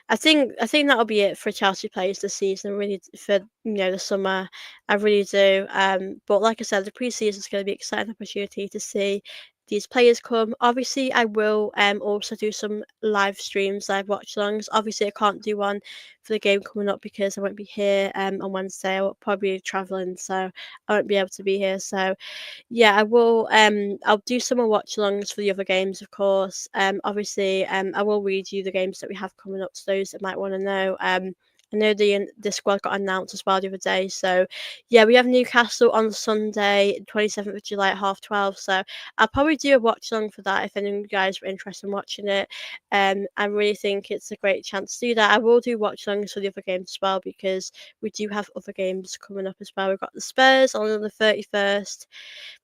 I think that'll be it for Chelsea players this season. Really, for the summer, I really do. But like I said, the pre-season is going to be an exciting opportunity to see these players come. Obviously, I will also do some live streams, live watch-alongs. Obviously, I can't do one for the game coming up because I won't be here on Wednesday. I will probably be travelling, so I won't be able to be here. So yeah, I will. I'll do some more watch-alongs for the other games, of course. Obviously, I will read you the games that we have coming up to those that might want to know. I know the squad got announced as well the other day. So yeah, we have Newcastle on Sunday, 27th of July at 12:30. So I'll probably do a watch-along for that if any of you guys are interested in watching it. I really think it's a great chance to do that. I will do watch-alongs for the other games as well, because we do have other games coming up as well. We've got the Spurs on the 31st.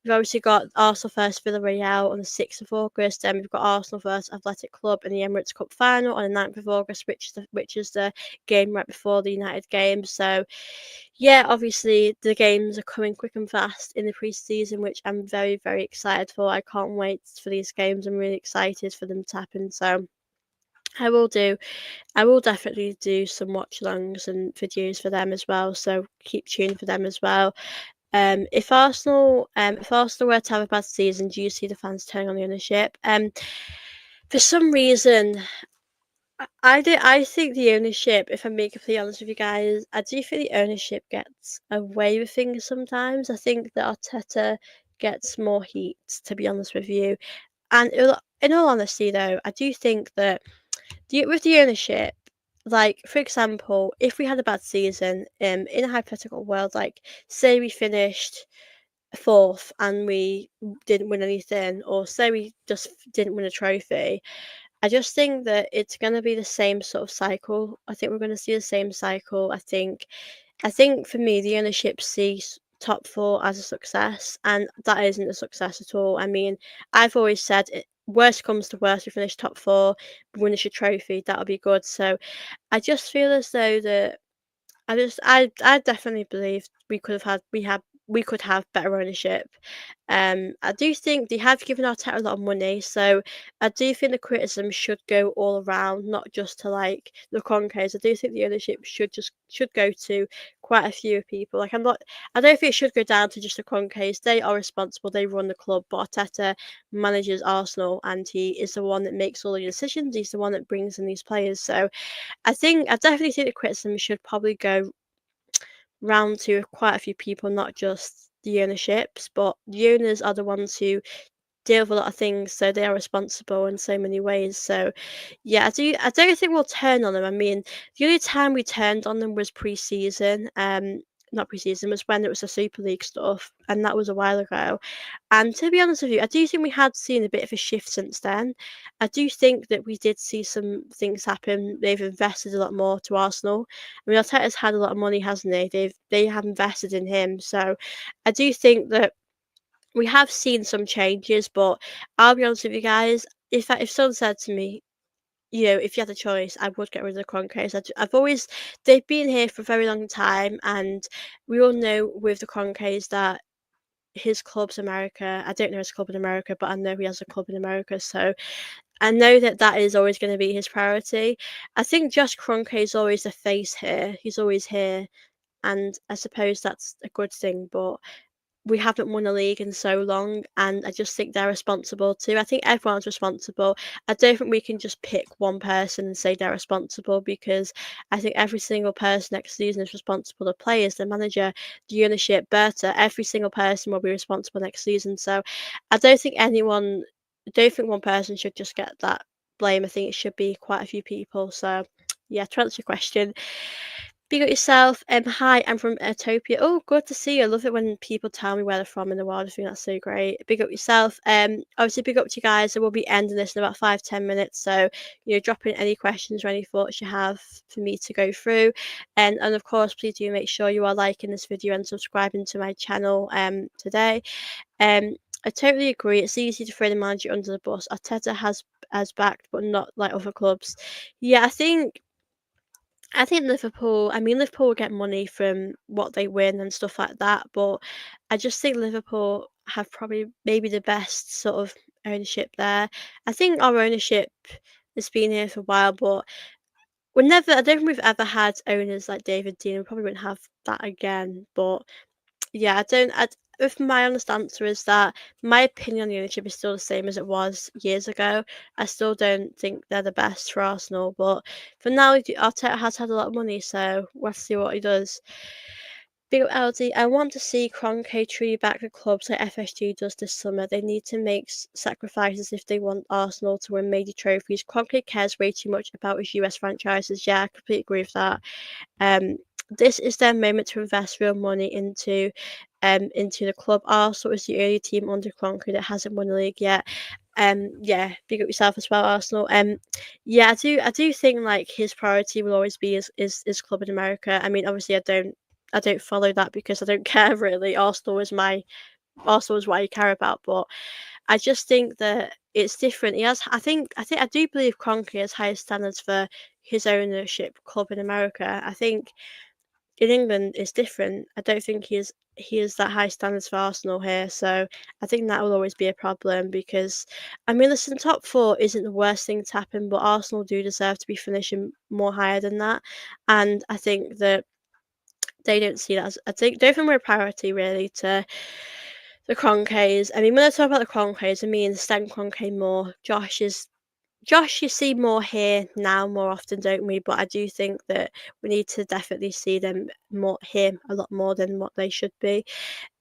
We've obviously got Arsenal versus Villarreal on the 6th of August, and we've got Arsenal versus Athletic Club in the Emirates Cup final on the 9th of August, which is the game right before the United game. So, yeah, obviously the games are coming quick and fast in the pre-season, which I'm very, very excited for. I can't wait for these games. I'm really excited for them to happen. So, I will do. I will definitely do some watch-alongs and videos for them as well. So keep tuned for them as well. If Arsenal were to have a bad season, do you see the fans turning on the ownership? For some reason, I think the ownership, if I'm being completely honest with you guys, I do think the ownership gets away with things sometimes. I think that Arteta gets more heat, to be honest with you. And in all honesty, though, I do think that with the ownership, like for example, if we had a bad season, in a hypothetical world, like say we finished fourth and we didn't win anything, or say we just didn't win a trophy, I just think that it's going to be the same sort of cycle. I think we're going to see the same cycle. I think for me, the ownership sees top four as a success, and that isn't a success at all. I mean, I've always said, worst comes to worst, we finish top four, win a trophy, that'll be good. So I just feel as though that I definitely believe we could have better ownership. I do think they have given Arteta a lot of money, so I do think the criticism should go all around, not just to like the Kroenkes. I do think the ownership should go to quite a few people. Like I don't think it should go down to just the Kroenkes. They are responsible. They run the club, but Arteta manages Arsenal, and he is the one that makes all the decisions. He's the one that brings in these players. So I definitely think the criticism should probably go round to quite a few people, not just the ownerships, but the owners are the ones who deal with a lot of things, so they are responsible in so many ways. So yeah, I don't think we'll turn on them. I mean, the only time we turned on them was pre-season. Not pre-season, was when it was the Super League stuff, and that was a while ago. And to be honest with you, I do think we had seen a bit of a shift since then. I do think that we did see some things happen. They've invested a lot more to Arsenal. I mean, Arteta's had a lot of money, hasn't he? They have invested in him, so I do think that we have seen some changes. But I'll be honest with you guys, if someone said to me, you know, if you had a choice, I would get rid of the Kroenkes. I've always they've been here for a very long time, and we all know with the Kroenkes that his club's America. I don't know his club in America, but I know he has a club in America, so I know that that is always going to be his priority. I think Josh Kroenke is always a face here. He's always here, and I suppose that's a good thing. But we haven't won a league in so long, and I just think they're responsible too. I think everyone's responsible. I don't think we can just pick one person and say they're responsible, because I think every single person next season is responsible. The players, the manager, the ownership, Berta, every single person will be responsible next season. So I don't think one person should just get that blame. I think it should be quite a few people. So yeah, to answer your question, big up yourself. Hi, I'm from Ethiopia. Oh, good to see you. I love it when people tell me where they're from in the world. I think that's so great. Big up yourself. Obviously, big up to you guys. I will be ending this in about 5-10 minutes. So, you know, drop in any questions or any thoughts you have for me to go through. And of course, please do make sure you are liking this video and subscribing to my channel today. Um, I totally agree. It's easy to throw the manager under the bus. Arteta has backed, but not like other clubs. Yeah, I think Liverpool, I mean, Liverpool will get money from what they win and stuff like that, but I just think Liverpool have probably maybe the best sort of ownership there. I think our ownership has been here for a while, but I don't think we've ever had owners like David Dean. We probably won't have that again, but yeah, I don't. If my honest answer is that my opinion on the ownership is still the same as it was years ago. I still don't think they're the best for Arsenal, but for now, Arteta has had a lot of money, so we'll have to see what he does. Big up LD. I want to see Kroenke truly back the clubs like FSG does this summer. They need to make sacrifices if they want Arsenal to win major trophies. Kroenke cares way too much about his US franchises. Yeah, I completely agree with that. Um, this is their moment to invest real money into the club. Arsenal is the only team under Kroenke that hasn't won the league yet. Yeah, big up yourself as well, Arsenal. Yeah, I do think like his priority will always be his club in America. I mean, obviously, I don't follow that because I don't care really. Arsenal is what I care about, but I just think that it's different. I do believe Kroenke has higher standards for his ownership club in America. I think in England it's different. I don't think he has that high standards for Arsenal here, so I think that will always be a problem because I mean, listen, top four isn't the worst thing to happen, but Arsenal do deserve to be finishing more higher than that, and I think that they don't see that as don't think we're a priority really to the Kroenkes. I mean, when I talk about the Kroenkes, I mean Stan Kroenke more. Josh, you see more here now more often, don't we? But I do think that we need to definitely see them more here a lot more than what they should be.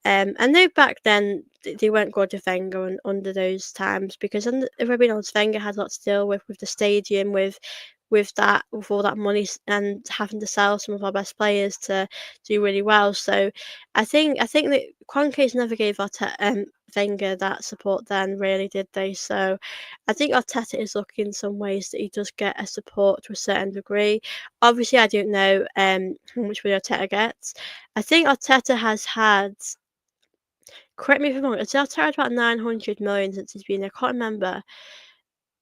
I know back then they weren't good with Wenger under those times because if I've been honest, Wenger had a lot to deal with the stadium, with all that money and having to sell some of our best players to do really well. So I think that Kroenkes never gave Wenger that support then, really, did they? So I think Arteta is lucky in some ways that he does get a support to a certain degree. Obviously, I don't know how much money Arteta gets. I think Arteta has had, correct me if I'm wrong, Arteta had about 900 million since he's been there. I can't remember.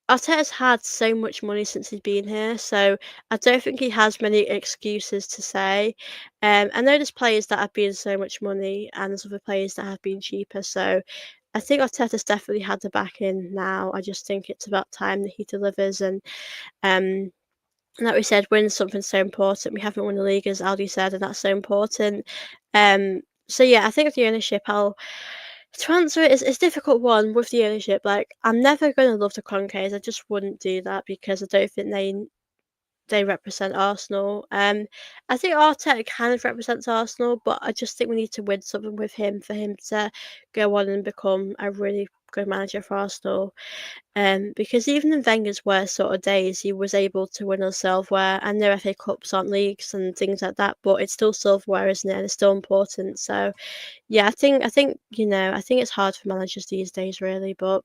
Arteta's had so much money since he's been here, so I don't think he has many excuses to say. I know there's players that have been so much money, and there's other players that have been cheaper. So I think Arteta's definitely had the back in now. I just think it's about time that he delivers, um, and like we said, win something so important. We haven't won the league, as Aldi said, and that's so important. So yeah, I think with the ownership, to answer it, it's a difficult one with the ownership. Like, I'm never going to love the Kroenkes. I just wouldn't do that because I don't think they represent Arsenal. I think Arteta kind of represents Arsenal, but I just think we need to win something with him for him to go on and become a really good manager for Arsenal. Because even in Wenger's worst sort of days, he was able to win us silverware. And the FA Cups aren't leagues and things like that, but it's still silverware, isn't it? And it's still important. So yeah, I think I think it's hard for managers these days, really. But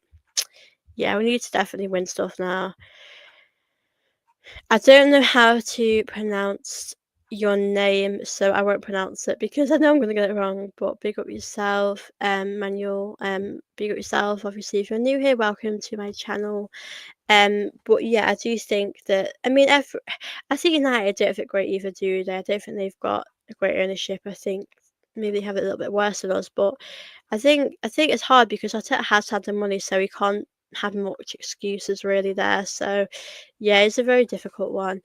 yeah, we need to definitely win stuff now. I don't know how to pronounce your name, so I won't pronounce it because I know I'm going to get it wrong. But big up yourself, Manuel. Big up yourself. Obviously, if you're new here, welcome to my channel. But yeah, I do think that. I mean, I think United don't have it great either, do they? I don't think they've got a great ownership. I think maybe they have it a little bit worse than us. But I think it's hard because Arteta has had the money, so he can't have much excuses really there. So yeah, it's a very difficult one.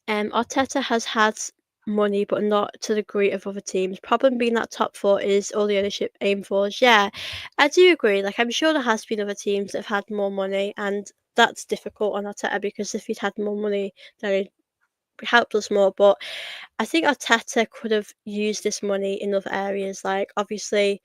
Arteta has had money, but not to the degree of other teams. Problem being that top four is all the ownership aim for. Yeah, I do agree. Like I'm sure there has been other teams that have had more money, and that's difficult on Arteta because if he'd had more money, then it helped us more. But I think Arteta could have used this money in other areas. Like obviously,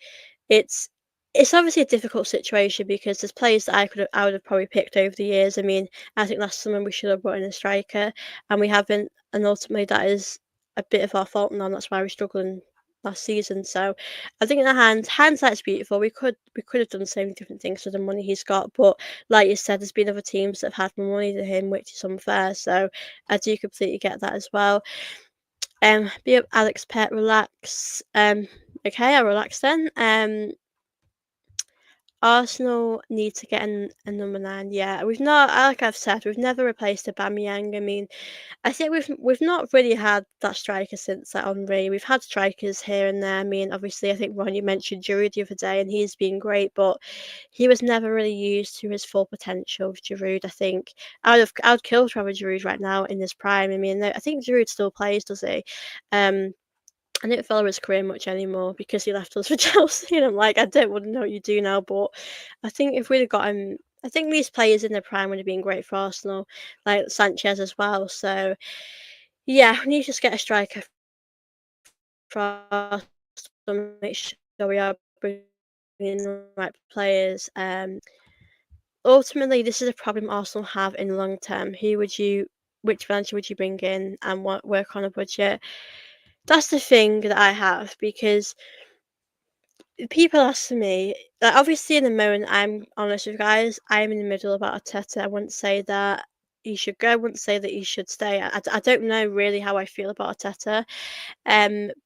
it's it's obviously a difficult situation because there's players that I would have probably picked over the years. I mean, I think last summer we should have brought in a striker, and we haven't. And ultimately, that is a bit of our fault now. And that's why we're struggling last season. So, I think in the hindsight's beautiful. We could have done so many different things with the money he's got, but like you said, there's been other teams that have had more money than him, which is unfair. So, I do completely get that as well. Be up, Alex Pet, relax. Okay, I'll relax then. Arsenal need to get a number 9. Yeah, we've not, like I've said, we've never replaced Aubameyang. I mean, I think we've not really had that striker since like Henry. We've had strikers here and there. I mean, obviously, I think Ron, you mentioned Giroud the other day, and he's been great, but he was never really used to his full potential. Giroud, I think, I would kill Trevor Giroud right now in his prime. I mean, I think Giroud still plays, does he? Um, I don't follow his career much anymore because he left us for Chelsea, and I'm like, I don't want to know what you do now. But I think if we'd have got him, I think these players in their prime would have been great for Arsenal, like Sanchez as well. So yeah, we need to just get a striker for Arsenal, make sure we are bringing in the right players. Ultimately, this is a problem Arsenal have in the long term. Which manager would you bring in and what work on a budget? That's the thing that I have because people ask me, like, obviously in the moment, I'm honest with you guys, I'm in the middle about Arteta. I wouldn't say that he should go. I wouldn't say that he should stay. I don't know really how I feel about Arteta.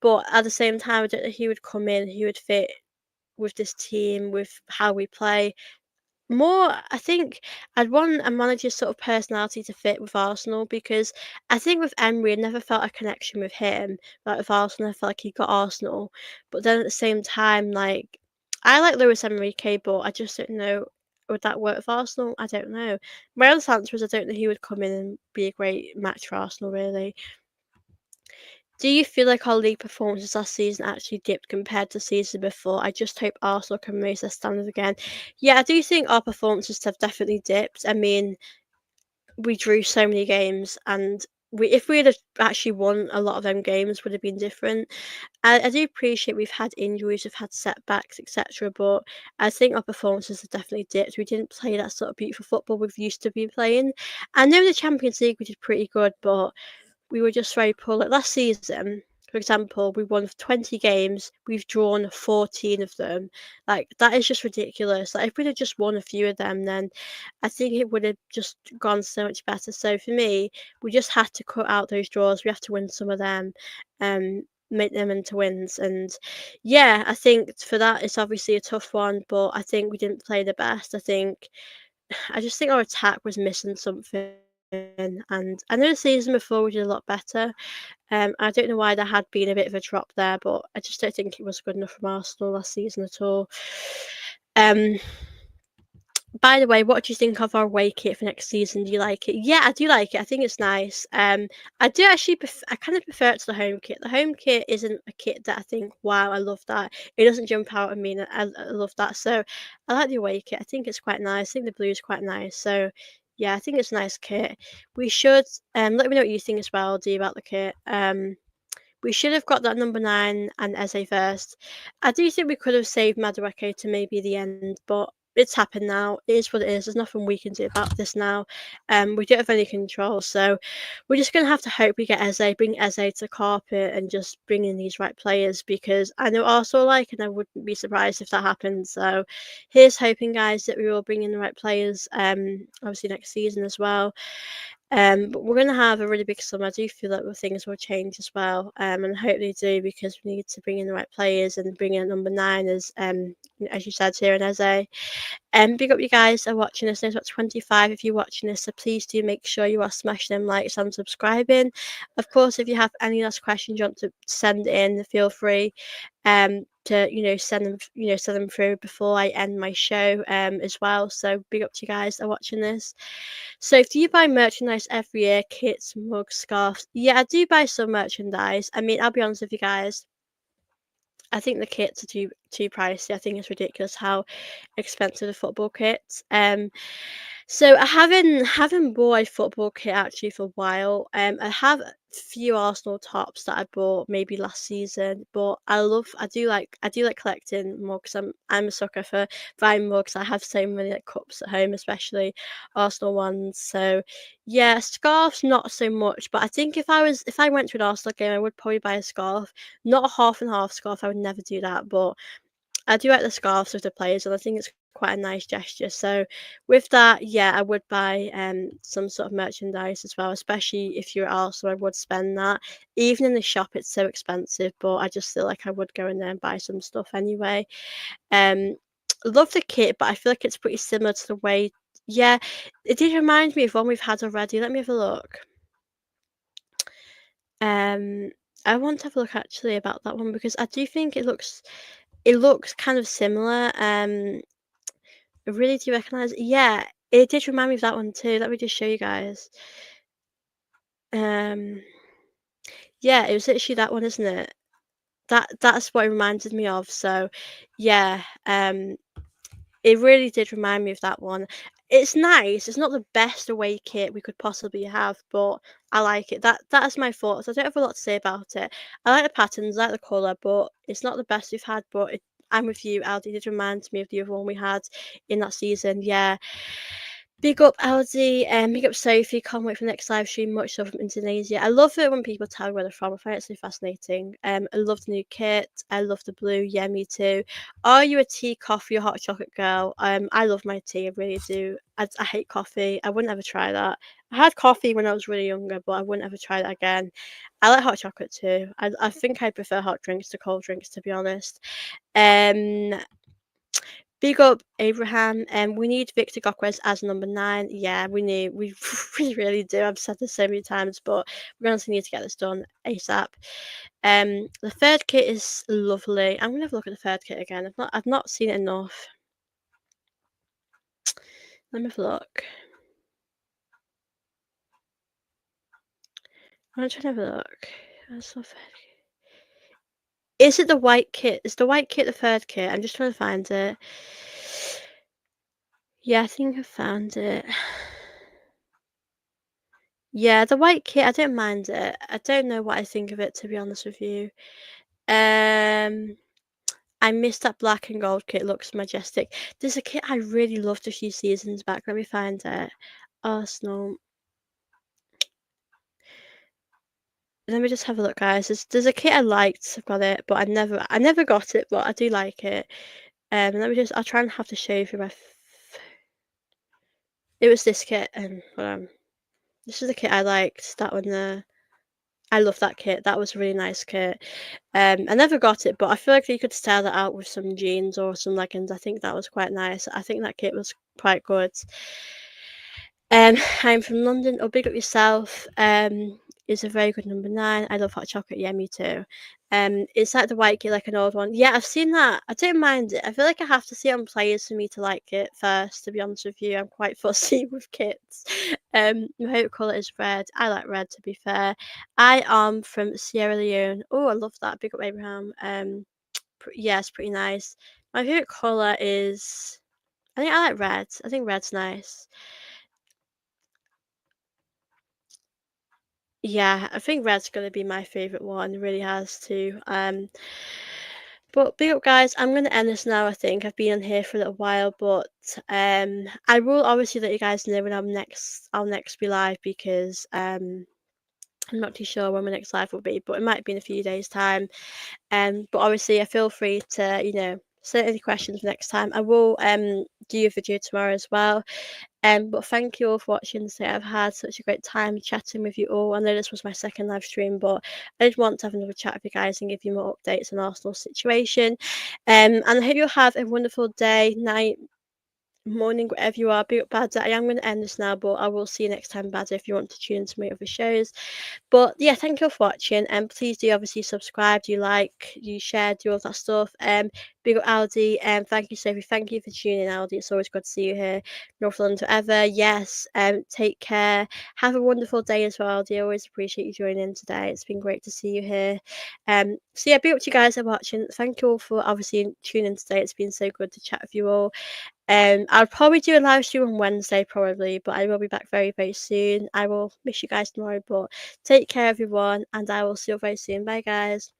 But at the same time, I don't know he would come in, he would fit with this team, with how we play. More, I think I'd want a manager's sort of personality to fit with Arsenal because I think with Emery, I never felt a connection with him. Like with Arsenal, I felt like he got Arsenal. But then at the same time, like I like Lewis Enrique, but I just don't know would that work with Arsenal? I don't know. My other answer is I don't know he would come in and be a great match for Arsenal, really. Do you feel like our league performances last season actually dipped compared to the season before? I just hope Arsenal can raise their standard again. Yeah, I do think our performances have definitely dipped. I mean, we drew so many games, and if we had actually won a lot of them games, would have been different. I do appreciate we've had injuries, we've had setbacks, etc. But I think our performances have definitely dipped. We didn't play that sort of beautiful football we've used to be playing. I know in the Champions League we did pretty good, but we were just very poor. Like last season, for example, we won 20 games, we've drawn 14 of them. Like that is just ridiculous. Like if we'd have just won a few of them, then I think it would have just gone so much better. So for me, we just had to cut out those draws. We have to win some of them, make them into wins. And yeah, I think for that it's obviously a tough one, but I think we didn't play the best. I just think our attack was missing something. And I know the season before we did a lot better. I don't know why there had been a bit of a drop there, but I just don't think it was good enough from Arsenal last season at all. Um, by the way, what do you think of our away kit for next season? Do you like it? Yeah, I do like it. I think it's nice. I do actually. I kind of prefer it to the home kit. The home kit isn't a kit that I think, wow, I love that. It doesn't jump out at me, and I love that. So I like the away kit. I think it's quite nice. I think the blue is quite nice. So Yeah, I think it's a nice kit. We should let me know what you think as well, do about the kit. We should have got that number 9 and Eze first. I do think we could have saved Madueke to maybe the end, but it's happened now. It is what it is. There's nothing we can do about this now. We don't have any control, so we're just gonna have to hope we get Eze, bring Eze to carpet, and just bring in these right players because I know Arsenal like, and I wouldn't be surprised if that happens. So here's hoping, guys, that we will bring in the right players. Obviously next season as well. But we're going to have a really big summer. I do feel like things will change as well, and hopefully do because we need to bring in the right players and bring in number 9 as you said here in Eze. Big up you guys that are watching this. There's about 25 if you're watching this, so please do make sure you are smashing them likes and subscribing. Of course, if you have any last questions you want to send in, feel free to send them through before I end my show as well. So big up to you guys that are watching this. So do you buy merchandise every year? Kits, mugs, scarves? Yeah, I do buy some merchandise. I mean, I'll be honest with you guys. I think the kits are too pricey. I think it's ridiculous how expensive the football kits. So I haven't bought a football kit actually for a while. I have a few Arsenal tops that I bought maybe last season, but I do like collecting mugs. I'm a sucker for buying mugs. I have so many like cups at home, especially Arsenal ones. So yeah, scarves not so much. But I think if I went to an Arsenal game, I would probably buy a scarf. Not a half and half scarf. I would never do that, but I do like the scarves with the players, and I think it's quite a nice gesture. So with that, yeah, I would buy some sort of merchandise as well, especially if you're at Arsenal. I would spend that. Even in the shop, it's so expensive, but I just feel like I would go in there and buy some stuff anyway. Um, love the kit, but I feel like it's pretty similar to the way. Yeah, it did remind me of one we've had already. Let me have a look. Um, I want to have a look actually about that one because I do think it looks kind of similar. I really do recognise. Yeah, it did remind me of that one too. Let me just show you guys. Um, yeah, it was literally that one, isn't it? That's what it reminded me of. So, yeah, it really did remind me of that one. It's nice. It's not the best away kit we could possibly have, but I like it. That is my thoughts. I don't have a lot to say about it. I like the patterns, I like the colour, but it's not the best we've had. But I'm with you, Aldi. It did remind me of the other one we had in that season. Yeah. Big up Aldi and big up Sophie. Can't wait for the next live stream. Much love from Indonesia. I love it when people tell me where they're from. I find it so fascinating. I love the new kit. I love the blue. Yeah, me too. Are you a tea, coffee, or hot chocolate girl? I love my tea. I really do. I hate coffee. I wouldn't ever try that. I had coffee when I was really younger, but I wouldn't ever try that again. I like hot chocolate too. I think I prefer hot drinks to cold drinks, to be honest. Um, Big up Abraham, and we need Viktor Gyokeres as number 9. Yeah, we we really do. I've said this so many times, but we honestly need to get this done ASAP. The third kit is lovely. I'm gonna have a look at the third kit again. I've not seen it enough. Let me have a look. I'm trying to have a look. Where's the third kit? Is it the white kit? Is the white kit the third kit? I'm just trying to find it. Yeah, I think I found it. Yeah, the white kit, I don't mind it. I don't know what I think of it, to be honest with you. Um, I missed that black and gold kit. Looks majestic. There's a kit I really loved a few seasons back. Let me find it. Arsenal. Let me just have a look, guys. There's a kit I liked. I've got it, but I never got it, but I do like it. I'll try and have to show you my. It was this kit, and this is the kit I liked. That one there. I love that kit. That was a really nice kit. I never got it, but I feel like you could style that out with some jeans or some leggings. I think that was quite nice. I think that kit was quite good. I'm from London. Oh, big up yourself. Is a very good number 9. I love hot chocolate. Yeah, me too. It's like the white kit, like an old one. Yeah, I've seen that. I don't mind it. I feel like I have to see it on players for me to like it first. To be honest with you, I'm quite fussy with kits. My favourite colour is red. I like red, to be fair. I am from Sierra Leone. Oh, I love that. Big up Abraham. Yeah, it's pretty nice. My favourite colour is. I think I like red. I think red's nice. Yeah, I think red's gonna be my favourite one, it really has to. But big up guys, I'm gonna end this now I think. I've been on here for a little while, but I will obviously let you guys know when I'll next be live because I'm not too sure when my next live will be, but it might be in a few days' time. But obviously, feel free to, send any questions next time. I will do a video tomorrow as well. But thank you all for watching today. I've had such a great time chatting with you all. I know this was my second live stream, but I did want to have another chat with you guys and give you more updates on Arsenal's situation. And I hope you'll have a wonderful day, night, morning, wherever you are. Be up, Badger. I am going to end this now, but I will see you next time, Badger, if you want to tune into my other shows. But yeah, thank you all for watching, and please do obviously subscribe, do like, you share, do all that stuff. Big up Aldi, and thank you Sophie, thank you for tuning in, Aldi. It's always good to see you here, North London forever. Yes, take care, have a wonderful day as well, Aldi. I always appreciate you joining in today. It's been great to see you here. So yeah, big up to you guys for watching. Thank you all for obviously tuning in today. It's been so good to chat with you all. I'll probably do a live stream on Wednesday, probably, but I will be back very, very soon. I will miss you guys tomorrow, but take care, everyone, and I will see you very soon. Bye, guys.